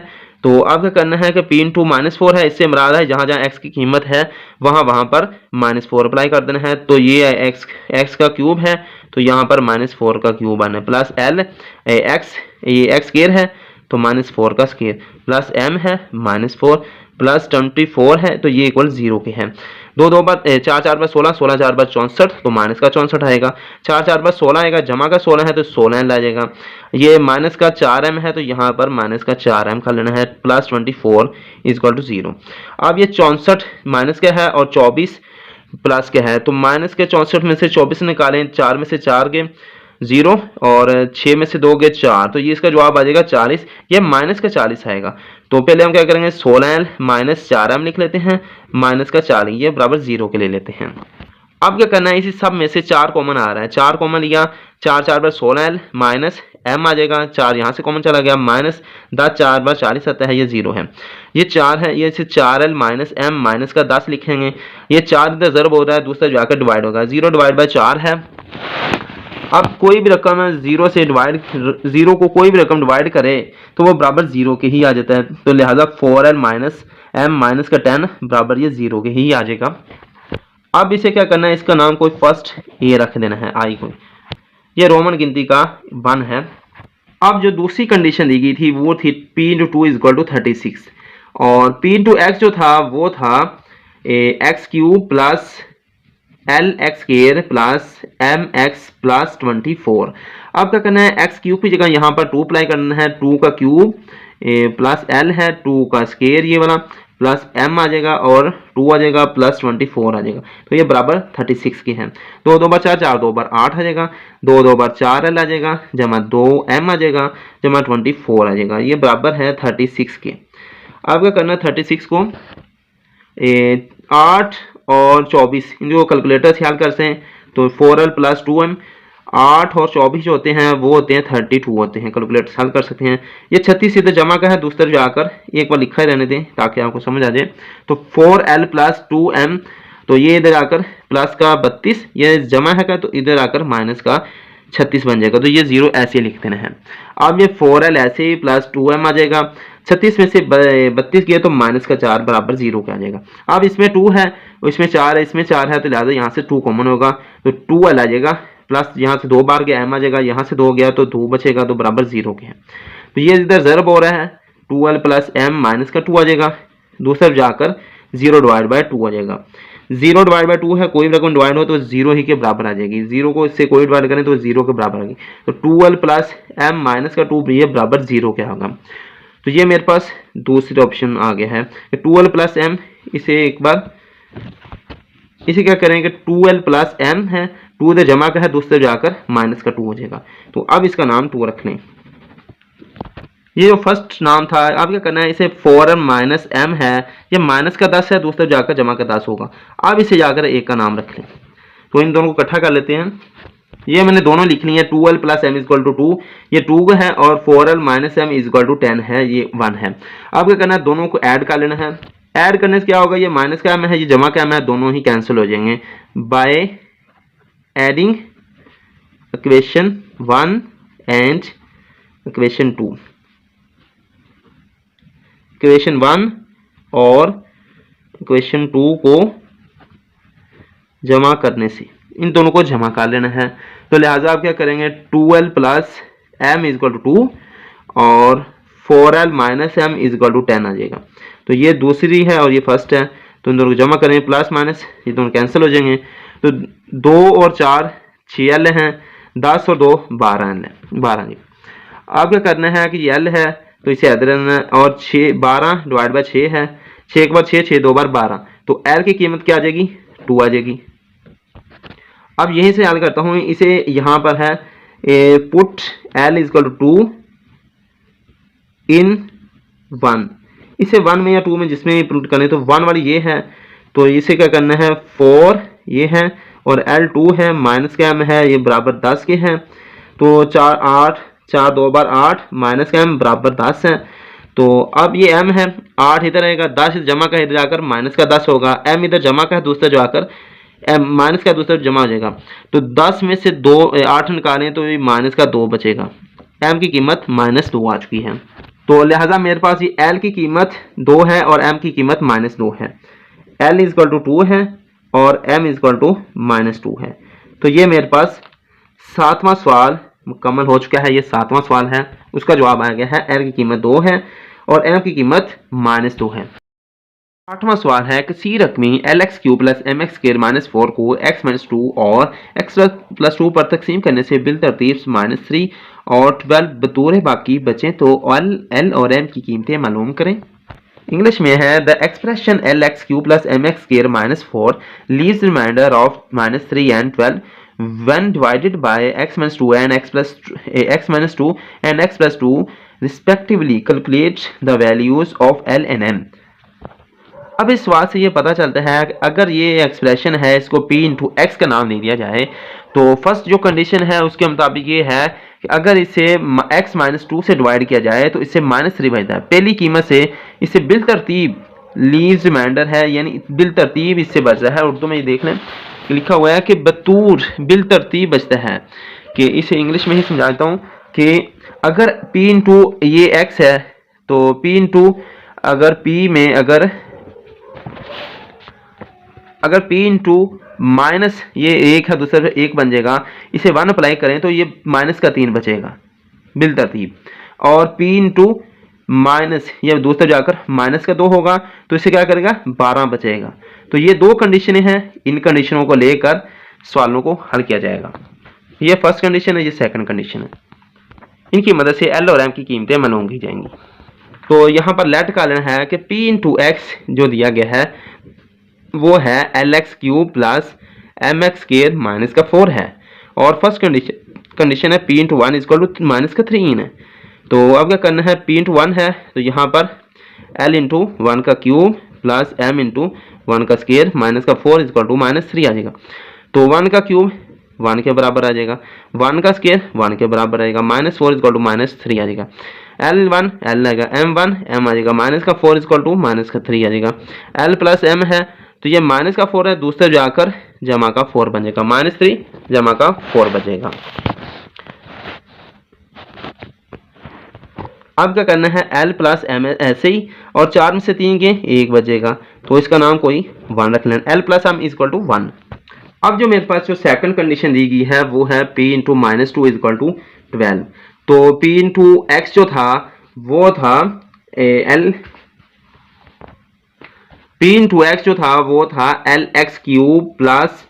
तो अब क्या करना है कि पी इंटू -4 है, इससे मुराद है जहाँ जहाँ एक्स की कीमत है वहाँ पर -4 अप्लाई कर देना है। तो ये एक्स का क्यूब है, तो यहाँ पर -4 का क्यूब आना है, प्लस एल एक्स, ये एक्स स्क्वायर है तो -4 का स्क्वायर, प्लस एम है -4 प्लस 24 है, तो ये इक्वल 0 के हैं। 2 बार 4 बार 16, 16 4 बार 64, तो माइनस का 64 आएगा। 4 बार 16 आएगा, जमा का 16 है तो 16 आ जाएगा। ये माइनस का 4m है, तो यहाँ पर माइनस का 4m का लेना है, प्लस 24 इक्वल टू 0। अब ये 64 माइनस का है और 24 प्लस का है, तो माइनस के 64 में से 24 निकालें, 4 में से 4 गए 0 और 6 में से 2 गए 4, तो ये इसका जवाब आ जाएगा 40। ये माइनस का 40 आएगा। तो पहले हम क्या करेंगे, 16l माइनस 4m लिख लेते हैं, माइनस का 40 ये बराबर 0 के ले लेते हैं। अब क्या करना है, इसी सब में से 4 कॉमन आ रहा है, 4 कॉमन लिया, 4 बार 16l माइनस m आ जाएगा, 4 यहाँ से कॉमन चला गया, माइनस 10 4 बार 40 आता है, ये 0 है। ये 4 है, ये से 4l माइनस m माइनस का 10 लिखेंगे। ये 4 इधर ज़रब हो रहा है, दूसरा जाकर डिवाइड होगा, 0 डिवाइड बाय 4 है। अब कोई भी रकम है 0 से डिवाइड, 0 को कोई भी रकम डिवाइड करे तो वो बराबर 0 के ही आ जाता है, तो लिहाजा 4l माइनस m माइनस का 10 बराबर ये 0 के ही आ जाएगा। अब इसे क्या करना है, इसका नाम कोई फर्स्ट ए रख देना है, आई को, ये रोमन गिनती का 1 है। अब जो दूसरी कंडीशन दी गई थी वो थी p इंटू 2 इक्वल टू 36, और p इंटू एक्स जो था वो था x cube plus l x square plus m x plus 24। अब क्या करना है, एक्स क्यूब की जगह यहाँ पर 2 अप्लाई करना है, 2 का क्यूब प्लस एल है, 2 का स्क्वायर ये वाला प्लस एम आ जाएगा और 2 आ जाएगा प्लस 24 आ जाएगा, तो ये बराबर 36 के हैं। 2 बार 4 4 2 बार 8 आ जाएगा, 2 बार 4 एल आ जाएगा, जमा 2 एम आ जाएगा, जमा 24 आ जाएगा, ये बराबर है 36 के। अब क्या करना है, 36 को 8 और 24 इनको कैलकुलेटर से हल करते हैं, तो 4l प्लस 2m, 8 और 24 जो होते हैं वो होते हैं 32 होते हैं, कैलकुलेटर हल कर सकते हैं। ये 36 इधर जमा का है, दूसरे जाकर एक बार लिखा ही रहने दें ताकि आपको समझ आ जाए। तो 4l प्लस 2m, तो ये इधर आकर प्लस का 32, ये जमा है का, तो इधर आकर माइनस का 36 बन जाएगा, तो ये 0 ऐसे लिख देना है। अब ये 4l ऐसे ही प्लस 2m आ जाएगा, 36 में से 32 किया तो माइनस का 4 बराबर 0 का आ जाएगा। अब इसमें 2 है, इसमें 4 है, इसमें 4 है, तो लिहाजा यहाँ से 2 कॉमन होगा, तो 2l आ जाएगा, प्लस यहाँ से 2 बार गया m आ जाएगा, यहाँ से 2 गया तो 2 बचेगा, तो बराबर 0 के है। तो ये इधर ज़रब हो रहा है, 2l प्लस m माइनस का 2 आ जाएगा, दूसरा जाकर 0 डिवाइड बाय 2 आ जाएगा। 0 डिवाइड बाय 2 है, कोई भी रकम डिवाइड हो तो 0 ही के बराबर आ जाएगी, 0 को इससे कोई डिवाइड करें तो 0 के बराबर आ जाएगी, तो 2l प्लस m माइनस का 2 ये बराबर 0 के होगा। तो ये मेरे पास दूसरी ऑप्शन आ गया है, 2l प्लस m, इसे एक बार इसे क्या करेंगे, 2l प्लस m है, 2 इधर जमा का है, दूसरे जाकर माइनस का 2 हो जाएगा, तो अब इसका नाम 2 रख लें। ये जो फर्स्ट नाम था, अब क्या करना है, इसे 4m माइनस m है, ये माइनस का 10 है, दूसरे जाकर जमा का 10 होगा, अब इसे जाकर एक का नाम रख लें। तो इन दोनों को इकट्ठा कर लेते हैं, ये मैंने दोनों लिख ली है, 2l plus m equal to 2, ये 2 है, और 4l minus m equal to 10 है, ये 1 है। अब क्या करना है, दोनों को ऐड कर लेना है। ऐड करने से क्या होगा, ये माइनस का m है, ये जमा का m है, दोनों ही कैंसिल हो जाएंगे by adding equation 1 and equation 2। Equation 1 और इक्वेशन 2 को जमा करने से इन दोनों को जमा कर लेना है, तो लिहाजा आप क्या करेंगे, 2l plus m equal to 2 और 4l minus m equal to 10 आ जाएगा। तो ये दूसरी है और ये फर्स्ट है, तो इन दोनों को जमा करेंगे, प्लस माइनस ये दोनों कैंसिल हो जाएंगे, तो 2 और 4 6l हैं, 10 और 2 12l है, 12 जी। अब क्या करना है कि ये l है तो इसे याद रखना है, और 6 12 डिवाइड बाय 6 है, 6 के बाद 6 6 2 बार 12, तो l की कीमत क्या आ जाएगी, 2 आ जाएगी। अब यहीं से हल करता हूँ, इसे यहाँ पर है पुट l इक्वल टू 2 इन 1, इसे 1 में या 2 में जिसमें भी पुट करें, तो 1 वाली ये है, तो इसे क्या करना है, 4 ये है और l 2 है, माइनस का m है, ये बराबर 10 के हैं, तो 4 8 4 2 बार 8 माइनस का m बराबर 10 है। तो अब ये m है, 8 इधर आएगा, 10 जमा का इधर जाकर माइनस का 10 होगा, m इधर जमा का है, दूसरा जाकर m माइनस का दूसरा जमा हो जाएगा, तो 10 में से 8 निकालें तो ये माइनस का 2 बचेगा, m की कीमत -2 आ चुकी है। तो लिहाजा मेरे पास ये l की कीमत 2 है और m की कीमत -2 है। l इज इक्वल टू 2 है और m इज इक्वल टू -2 है। तो ये मेरे पास 7वां सवाल मुकम्मल हो चुका है। ये 7वां सवाल है, उसका जवाब आ गया है l की कीमत 2 है और m की कीमत -2 है। 8वां सवाल है कि सी रकमी LX³ प्लस MX² -4 को x -2 और x प्लस 2 पर तकसीम करने से बिलतरतीब -3 और 12 बतौर बाकी बचे तो L और M की कीमतें मालूम करें। इंग्लिश में है the expression LX³ plus MX² -4 leaves remainder of -3 and 12 when divided by x -2 and x -2 and x plus 2 respectively calculate the values of L and M। अब इस सवाल से ये पता चलता है कि अगर ये एक्सप्रेशन है इसको p इंटू एक्स का नाम दे दिया जाए तो फर्स्ट जो कंडीशन है उसके मुताबिक ये है कि अगर इसे x -2 से डिवाइड किया जाए तो इससे -3 बचता है। पहली कीमत से इसे बिलतरतीब लीव्स रिमाइंडर है यानी बिलतरतीब इससे बच रहा है। उर्दू में ये देख लें लिखा हुआ है कि बतूर बिलतरतीब बचता है। कि इसे इंग्लिश में ही समझाता हूँ कि अगर p इंटू ये x है तो p इंटू अगर p में अगर p इंटू माइनस ये 1 है दूसरा 1 बन जाएगा, इसे 1 अप्लाई करें तो ये -3 बचेगा बिलतरतीब। और p इंटू माइनस ये दूसरा जाकर -2 होगा तो इसे क्या करेगा 12 बचेगा। तो ये दो कंडीशनें हैं, इन कंडीशनों को लेकर सवालों को हल किया जाएगा। ये फर्स्ट कंडीशन है, ये सेकंड कंडीशन है। इनकी मदद से L और M की कीमतें मालूम की जाएंगी। तो यहाँ पर लेट का लेना है कि p इंटू एक्स जो दिया गया है वो है LX³ प्लस MX² -4 है और फर्स्ट कंडीशन है p इंटू 1 इक्वल टू -3 है। तो अब क्या करना है, p इंटू 1 है तो यहाँ पर L इंटू 1 का क्यूब प्लस M इंटू 1 का स्क्वायर -4 इक्वल टू -3 आ जाएगा। तो 1 का क्यूब 1 के बराबर आ जाएगा, 1 का स्क्वायर 1 के बराबर आएगा, -4 इक्वल टू -3 आ जाएगा। L1 L आएगा, M1 M आ जाएगा, -4 इक्वल टू -3 आ जाएगा। L प्लस M है तो ये -4 है, दूसरे जाकर जमा का 4 बन जाएगा, -3 जमा का 4 बचेगा। अब क्या करना है, L प्लस M ऐसे ही और 4 में से 3 के 1 बचेगा तो इसका नाम कोई 1 रख लेना, L plus M equal to 1। अब जो मेरे पास जो सेकंड कंडीशन दी गई है वो है p इंटू -2 इक्वल टू 12। तो p इंटू एक्स जो था वो था p इंटू एक्स जो था वो था LX³ प्लस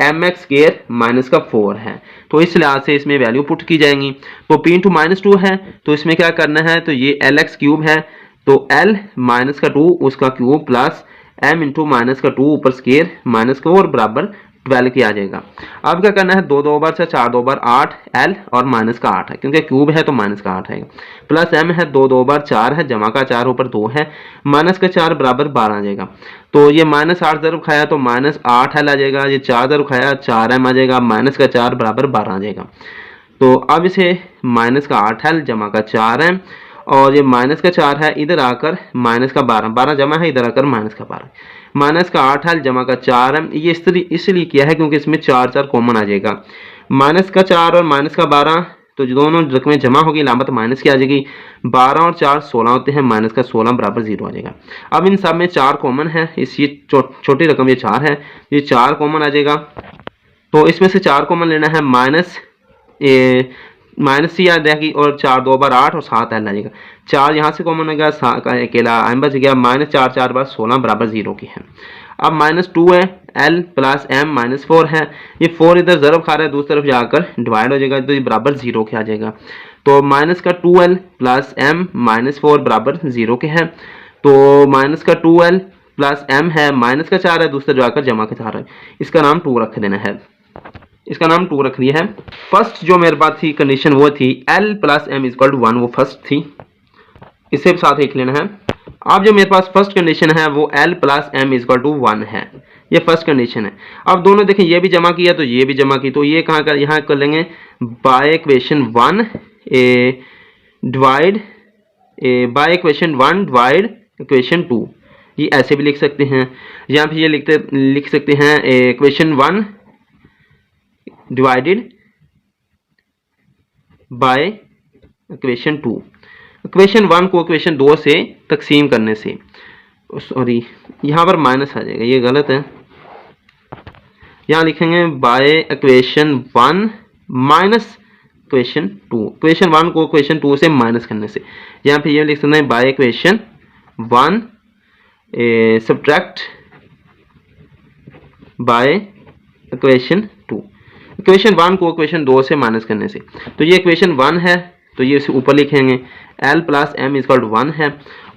MX² -4 है। तो इस लिहाज से इसमें वैल्यू पुट की जाएंगी। तो p इंटू -2 है तो इसमें क्या करना है, तो ये LX³ है तो L -2 उसका क्यूब प्लस M इंटू -2 ऊपर स्क्वायर -4 बराबर 12 की आ जाएगा। अब क्या करना है, 2 2 बार से 4 2 बार 8 L और -8 है क्योंकि क्यूब है तो -8 आएगा, प्लस M है 2 2 बार 4 है, जमा का 4 ऊपर 2 है, -4 बराबर 12 आ जाएगा। तो ये -8 जरूर खाया तो -8 L आ जाएगा, ये 4 जरूर खाया 4 M आ जाएगा, -4 बराबर 12 आ जाएगा। तो अब इसे -8 L जमा का 4 M और ये -4 है इधर आकर -12 जमा है इधर आकर -8 L जमा का 4 M। ये इसलिए किया है क्योंकि इसमें 4 4 कॉमन आ जाएगा, -4 और -12 तो जो दोनों रकमें जमा होगी लामत माइनस की आ जाएगी, 12 और 4 16 होते हैं, -16 बराबर 0 आ जाएगा। अब इन सब में 4 कॉमन है, इस ये छोटी रकम ये 4 है, ये 4 कॉमन आ जाएगा। तो इसमें से 4 कॉमन लेना है, माइनस सी आ जाएगी और 4 2 बार 8 और 7 L आ जाएगा, 4 यहाँ से कॉमन आ गया, अकेला M बच गया, -4 4 बार 16 बराबर 0 की है। अब -2 है, L प्लस M -4 है, ये 4 इधर ज़रब खा रहा है दूसरी तरफ जाकर डिवाइड हो जाएगा तो ये बराबर 0 के आ जाएगा। तो -2L प्लस M -4 बराबर 0 के है। तो -2L प्लस M है, -4 है दूसरे जाकर जमा के 4 है, इसका नाम 2 रख देना है, इसका नाम 2 रख दिया है। फर्स्ट जो मेरे पास थी कंडीशन वो थी L plus M equal to 1, वो फर्स्ट थी, इसे साथ लिख लेना है। अब जो मेरे पास फर्स्ट कंडीशन है वो L plus M equal to 1 है, ये फर्स्ट कंडीशन है। अब दोनों देखें, ये भी जमा किया तो ये भी जमा की, तो ये कहाँ कर यहाँ कर लेंगे by equation 1 divide by equation 1 divide equation 2, ये ऐसे भी लिख सकते हैं, या फिर ये लिख सकते हैं equation 1 divided by equation 2। Equation 1 को इक्वेशन 2 से तकसीम करने से, सॉरी यहाँ पर माइनस आ जाएगा, ये गलत है, यहाँ लिखेंगे by equation 1 minus equation 2, equation 1 को इक्वेशन 2 से माइनस करने से, यहाँ पे ये लिख सकते हैं by equation 1 subtract by equation 2, equation 1 को इक्वेशन 2 से माइनस करने से। तो ये इक्वेशन 1 है तो ये इसे ऊपर लिखेंगे l plus m equal to 1 है,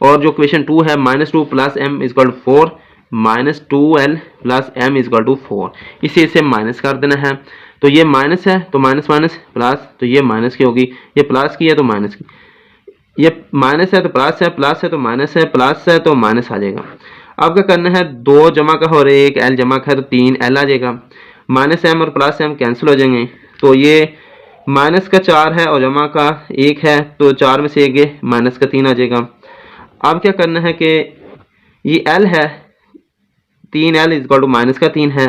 और जो इक्वेशन 2 है -2 plus m equal to 4 -2l plus m equal to 4, इसे माइनस कर देना है। तो ये माइनस है तो माइनस माइनस प्लस, तो ये माइनस की होगी, ये प्लस की है तो माइनस की, ये माइनस है तो प्लस है, प्लस है तो माइनस है, प्लस है तो माइनस आ जाएगा। अब क्या करना है, 2 जमा का हो रहा है, एक l जमा का है तो 3l आ जाएगा, माइनस एम और प्लस एम कैंसिल हो जाएंगे। तो ये माइनस का 4 है और जमा का 1 है, तो 4 में से 1 माइनस का 3 आ जाएगा। अब क्या करना है कि ये l है, 3l इजकल टू माइनस का 3 है,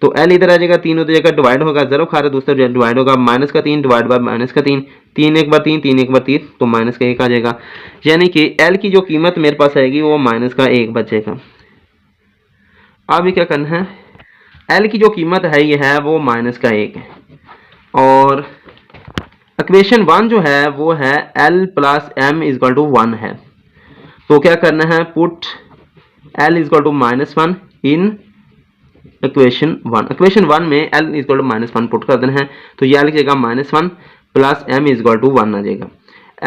तो l इधर आ जाएगा, 3 उधर जाएगा, डिवाइड होगा, 0 खा रहा है दूसरा डिवाइड होगा, माइनस का 3 डिवाइड बाय माइनस का 3, 3 एक बार 3, 3 एक बार 3, तो माइनस का 1 आ जाएगा। यानी कि l की जो कीमत मेरे पास आएगी वो माइनस का 1 बचेगा। अब क्या करना है, l की जो कीमत है ये है वो माइनस का 1 है, और इक्वेशन 1 जो है वो है l plus m equal to 1 है। तो क्या करना है, put l equal to -1 in equation 1, equation 1 में l इजकल टू -1 पुट कर देना है, तो ये आ जाएगा -1 प्लस m इजकल टू 1 आ जाएगा।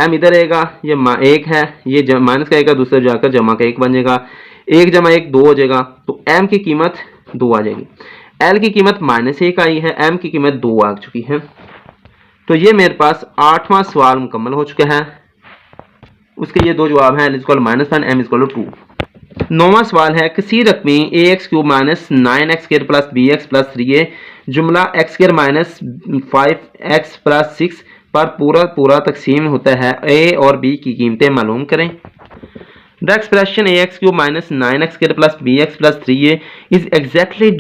m इधर आएगा, ये 1 है, ये माइनस का आएगा, दूसरा जाकर जमा का 1 बन जाएगा, 1 जमा 1 2 हो जाएगा, तो m की कीमत 2 आ जाएगी। l की कीमत -1 आई है, m की कीमत 2 आ चुकी है। तो ये मेरे पास 8वां सवाल मुकम्मल हो चुका है। उसके ये 2 जवाब हैं, l equal -1 m equal to 2। 9वां सवाल है, किसी रकमी ax³ minus 9x² plus bx plus 3a जुमला x² माइनस 5x प्लस 6 पर पूरा तकसीम होता है, a और b की कीमतें मालूम करें। The expression ax³ minus 9x² plus bx plus 3a is exactly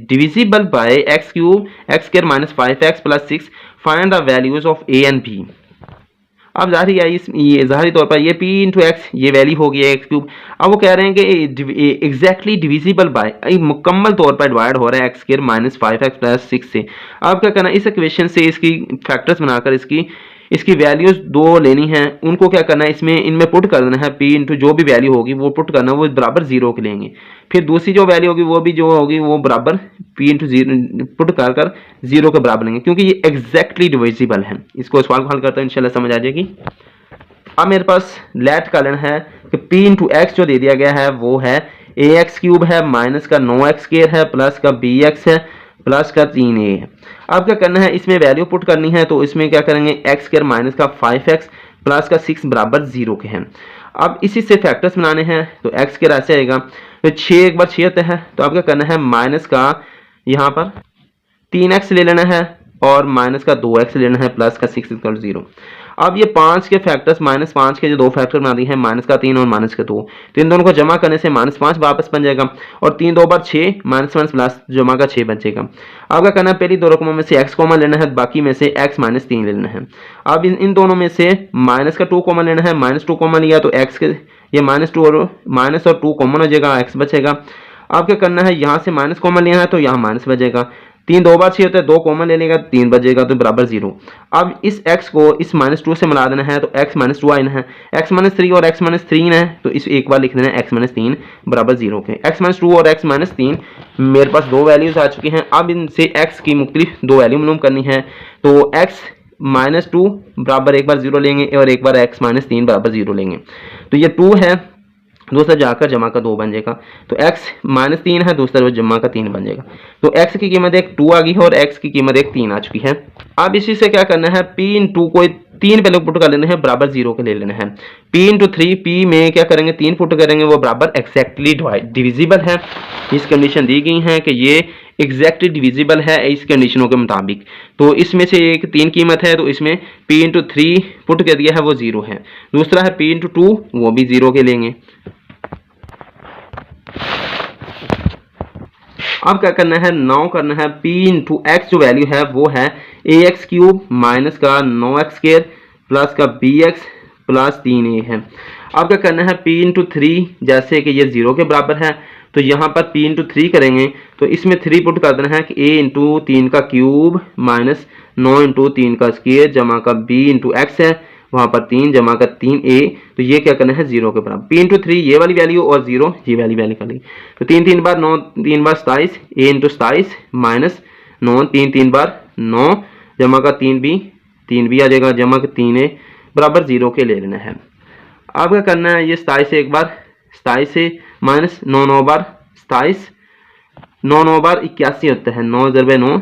divisible by x³ minus 5x plus 6. Find the values of a and b. अब ज़ाहिरी तौर पर ये p इंटू एक्स ये वैल्यू होगी x³। अब वो कह रहे हैं कि एग्जैक्टली डिविजिबल बाय, मुकम्मल तौर पर डिवाइड हो रहा है x² माइनस 5x प्लस 6 से। अब क्या करना है, इस इक्वेशन से इसकी फैक्टर्स बनाकर इसकी वैल्यूज 2 लेनी है, उनको क्या करना है, इनमें पुट कर देना है, p इंटू जो भी वैल्यू होगी वो पुट करना, वो बराबर 0 के लेंगे। फिर दूसरी जो वैल्यू होगी वो भी जो होगी वो बराबर p इंटू 0 पुट कर 0 के बराबर लेंगे, क्योंकि ये एग्जैक्टली डिविजिबल है। इसको सवाल को हल करता हूँ, इंशाल्लाह समझ आ जाएगी। अब मेरे पास लेट का लेना है कि p इंटू एक्स जो दे दिया गया है वो है ax³ है, माइनस का 9x² है, प्लस का bx है, प्लस का 3a है। अब क्या करना है, इसमें वैल्यू पुट करनी है, तो इसमें क्या करेंगे, x² माइनस का 5x प्लस का 6 बराबर 0 के हैं। अब इसी से फैक्टर्स बनाने हैं, तो x² ऐसे आएगा, तो 6 एक बार 6 होता है, तो अब क्या करना है, माइनस का यहाँ पर 3x ले लेना है और माइनस का 2x लेना है, प्लस का 6 इक्वल 0। अब ये 5 के फैक्टर्स -5 के जो 2 फैक्टर बना दिए हैं, माइनस का 3 और माइनस का 2, तो इन दोनों को जमा करने से -5 वापस बन जाएगा, और 3 2 बार 6 -1 प्लस जमा का 6 बचेगा। अब क्या करना है, पहली 2 रकमों में से x कॉमन लेना है, बाकी में से x माइनस 3 लेना है। अब इन दोनों में से माइनस का 2 कॉमन लेना है, -2 कॉमन लिया तो x के ये -2 और माइनस और 2 कॉमन हो जाएगा, x बचेगा। अब क्या करना है, यहाँ से माइनस कॉमन लेना है तो यहाँ माइनस बचेगा, 3 2 बार 6 होता है, 2 कॉमन ले लेगा 3 बचेगा, तो बराबर 0। अब इस x को इस -2 से मिला देना है, तो x -2 आना है, x -3 और x -3 है, तो इस एक बार लिख देना है x -3 बराबर 0 के। x -2 और x -3 मेरे पास 2 वैल्यूज आ चुकी हैं। अब इनसे x की मुख्तलिफ 2 वैल्यू मालूम करनी है, तो x -2 बराबर एक बार 0 लेंगे और एक बार x -3 बराबर 0 लेंगे, तो ये 2 है, दूसरा जाकर जमा का 2 बन जाएगा, तो x -3 है, दूसरा जमा का 3 बन जाएगा, तो x की कीमत एक 2 आ गई है और x की कीमत एक 3 आ चुकी है। अब इसी से क्या करना है, p इंटू को 3 पहले पुट कर लेना है, बराबर 0 के ले लेना है, p इंटू 3, p में क्या करेंगे 3 पुट करेंगे, वो बराबर एक्जैक्टली डिविजिबल है। इस कंडीशन दी गई है कि ये एग्जैक्टली डिविजिबल है इस कंडीशनों के मुताबिक, तो इसमें से एक 3 कीमत है, तो इसमें p इंटू 3 पुट कर दिया है वो 0 है, दूसरा है p इंटू 2 वो भी 0 के लेंगे। अब क्या करना है, 9 करना है, p इंटू एक्स जो वैल्यू है वो है ax³ माइनस का 9x² प्लस का bx प्लस 3a है। अब क्या करना है, p इंटू 3, जैसे कि ये 0 के बराबर है तो यहाँ पर p इंटू 3 करेंगे तो इसमें 3 पुट कर देना है कि a इंटू 3 का क्यूब माइनस 9 इंटू 3 का स्क्वायर जमा का b इंटू एक्स है, वहाँ पर 3 जमा का 3a, तो ये क्या करना है 0 के बराबर। p इंटू 3 ये वाली वैल्यू और 0 ये वाली वैल्यू कर ली, तो 3 3 बार 9 3 बार 27, a इंटू 27 माइनस 9 3 3 बार 9 जमा का 3b आ जाएगा जमा का 3a बराबर 0 के ले लेना है। अब क्या करना है, ये 27 से एक बार 27 से माइनस 9 9 बार 27, 9 9 बार 81 होता है, 9 × 9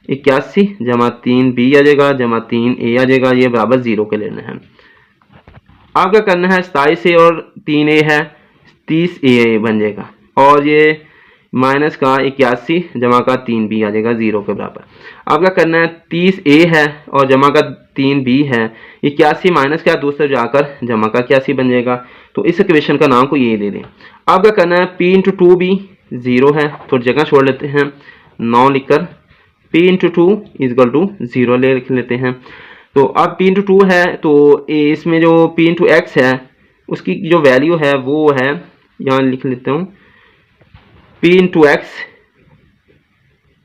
81 जमा 3b आ जाएगा जमा 3a आ जाएगा, ये बराबर 0 के लेना है। अब क्या करना है, 27 से और 3a है 30a बन जाएगा और ये माइनस का 81 जमा का 3b आ जाएगा 0 के बराबर। अब क्या करना है, 30a है और जमा का 3b है, 81 माइनस का दूसरे जाकर जमा का 81 बन जाएगा, तो इस इक्वेशन का नाम को ये दे दें। अब क्या करना है, p इंटू 2b 0 है, थोड़ी जगह छोड़ लेते हैं 9 लिखकर p इंटू 2 इजकल टू 0 लिख लेते हैं। तो अब p इंटू 2 है तो इसमें जो p इंटू एक्स है उसकी जो वैल्यू है वो है, यहाँ लिख लेता हूँ, p इंटू एक्स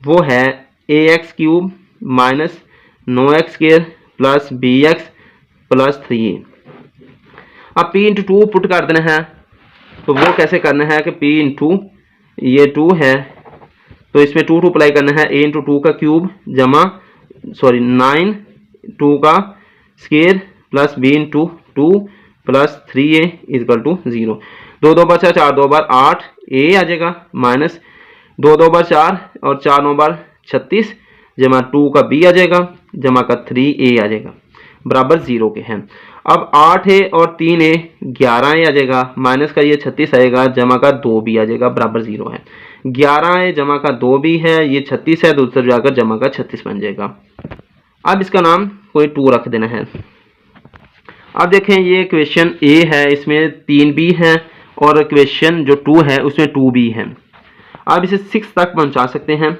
वो है ax cube minus 9x square plus bx plus 3a। अब p इंटू 2 पुट कर देना है, तो वो कैसे करना है कि p इंटू ये 2 है तो इसमें 2 2 अप्लाई करना है, a इंटू 2 का क्यूब जमा 9 2 का square plus b into 2 plus 3a equal to 0। 2 2 बार 4 4 2 बार 8 a आ जाएगा माइनस 2 2 बार 4 और 4 9 बार 36 जमा 2 का b आ जाएगा जमा का 3a आ जाएगा बराबर 0 के हैं। अब 8a और 3a 11a आ जाएगा माइनस का ये 36 आएगा जमा का 2b आ जाएगा बराबर 0 है। 11a जमा का 2b है, ये 36 है, दूसरे जाकर जमा का 36 बन जाएगा। अब इसका नाम कोई 2 रख देना है। अब देखें ये इक्वेशन a है, इसमें 3b है और इक्वेशन जो 2 है उसमें 2b है। अब इसे 6 तक पहुंचा सकते हैं।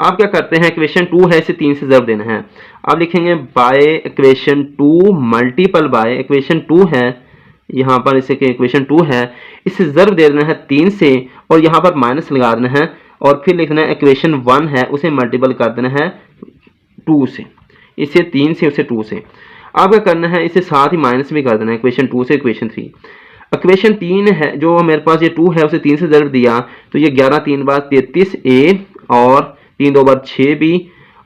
अब क्या करते हैं, इक्वेशन 2 है इसे 3 से ज़रब देना है। अब लिखेंगे by equation 2 multiple by equation 2 है, यहाँ पर इसे इक्वेशन 2 है इसे ज़रब दे देना है 3 से और यहाँ पर माइनस लगा देना है और फिर लिखना है इक्वेशन 1 है उसे मल्टीपल कर देना है 2 से, इसे 3 से उसे 2 से। अब क्या करना है, इसे साथ ही माइनस भी कर देना है इक्वेशन 2 से इक्वेशन 3। इक्वेशन 3 है जो मेरे पास ये 2 है उसे 3 से ज़रब दिया तो ये 11 3 बार 33a और 3 2 बार 6b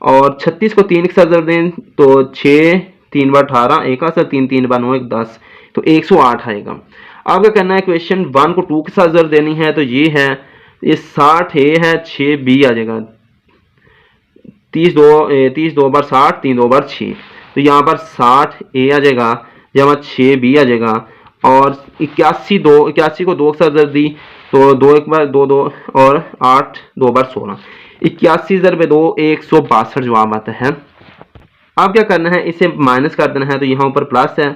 और 36 को 3 के साथ ज़रब दें तो 6 3 बार 18 1 का 3 3 बार 9 1 10 तो 108 आएगा। अब क्या करना है, इक्वेशन 1 को 2 के साथ ज़रब देनी है तो ये है, ये 60a है 6b आ जाएगा 30 2 बार 60 3 2 बार 6 तो यहाँ पर 60a आ जाएगा जमा 6b आ जाएगा और 81 को 2 के साथ ज़रब दी तो 2 1 बार 2 2 और 8 2 बार 16 81 ज़रब 2 162 जवाब आता है। अब क्या करना है, इसे माइनस कर देना है तो यहाँ ऊपर प्लस है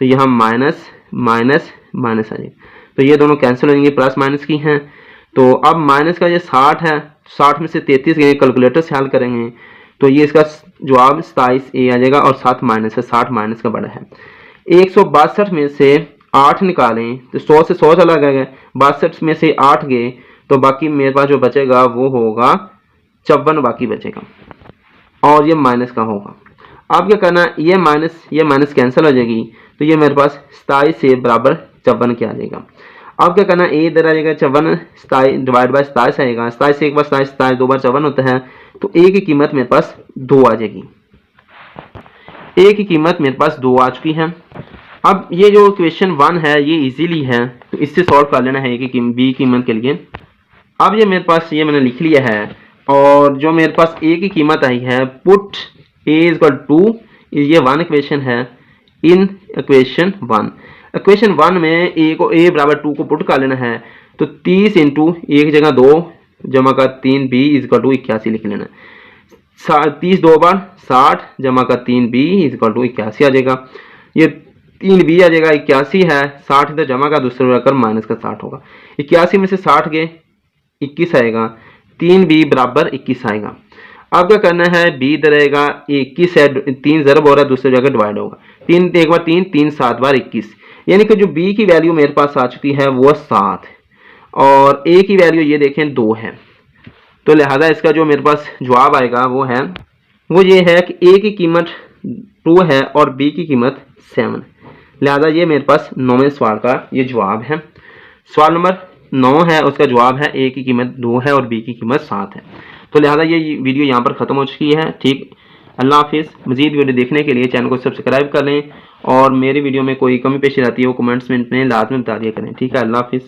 तो यहाँ माइनस माइनस माइनस आ जाएगा तो ये दोनों कैंसिल हो जाएंगे, प्लस माइनस की हैं। तो अब माइनस का ये 60 है, 60 में से 33 कैलकुलेटर से हल करेंगे तो ये इसका जवाब 27a आ जाएगा और 7 माइनस है, 60 माइनस का बड़ा है। 162 में से 8 निकालें तो 100 से 100 चला गया, 62 में से 8 गए तो बाकी मेरे पास जो बचेगा वो होगा 54 बाकी बचेगा और ये माइनस का होगा। अब क्या करना, ये माइनस कैंसिल हो जाएगी तो ये मेरे पास 27 से बराबर 54 क्या आ जाएगा। अब क्या करना, ए इधर आ जाएगा 54 डिवाइड बाय 27 आएगा, 27 से एक बार 27 2 बार 54 होता है तो ए की कीमत मेरे पास 2 आ जाएगी। ए की कीमत मेरे पास 2 आ चुकी है। अब ये जो इक्वेशन 1 है ये इजीली है तो इससे सॉल्व कर लेना है ए की बी कीमत के लिए। अब ये मेरे पास ये मैंने लिख लिया है और जो मेरे पास ए की कीमत आई है पुट ए इक्वल टू, ये 1 इक्वेशन है इन इक्वेशन 1। इक्वेशन 1 में ए को ए बराबर 2 को पुट कर लेना है तो 30 इंटू ए की जगह 2 जमा का 3b इक्वल टू 81 लिख लेना है। 30 2 बार 60 जमा का 3b इक्वल टू 81 आ जाएगा। ये 3b आ जाएगा 81 है, 60 इधर जमा का दूसरे रखकर माइनस का 60 होगा। 81 में से 60 गए 21 आएगा, 3b बराबर 21 आएगा। अब क्या करना है, बी इधर रहेगा 21 है, 3 ज़रब हो रहा है, दूसरी जगह डिवाइड होगा, 3 एक बार 3, 3 7 बार 21, यानी कि जो बी की वैल्यू मेरे पास आ चुकी है वो 7 और ए की वैल्यू ये देखें 2 है। तो लिहाजा इसका जो मेरे पास जवाब आएगा वो ये है कि ए की कीमत 2 है और बी की कीमत 7। लिहाजा ये मेरे पास 9वें सवाल का ये जवाब है। सवाल नंबर 9 है, उसका जवाब है ए की कीमत 2 है और बी की कीमत 7 है। तो लिहाजा ये वीडियो यहाँ पर ख़त्म हो चुकी है। ठीक, अल्लाह हाफिज़। मज़ीद वीडियो देखने के लिए चैनल को सब्सक्राइब कर लें और मेरी वीडियो में कोई कमी पेशी आती है वो कमेंट्स में लाजमी बता दिया करें। ठीक है, अल्लाह हाफिज़।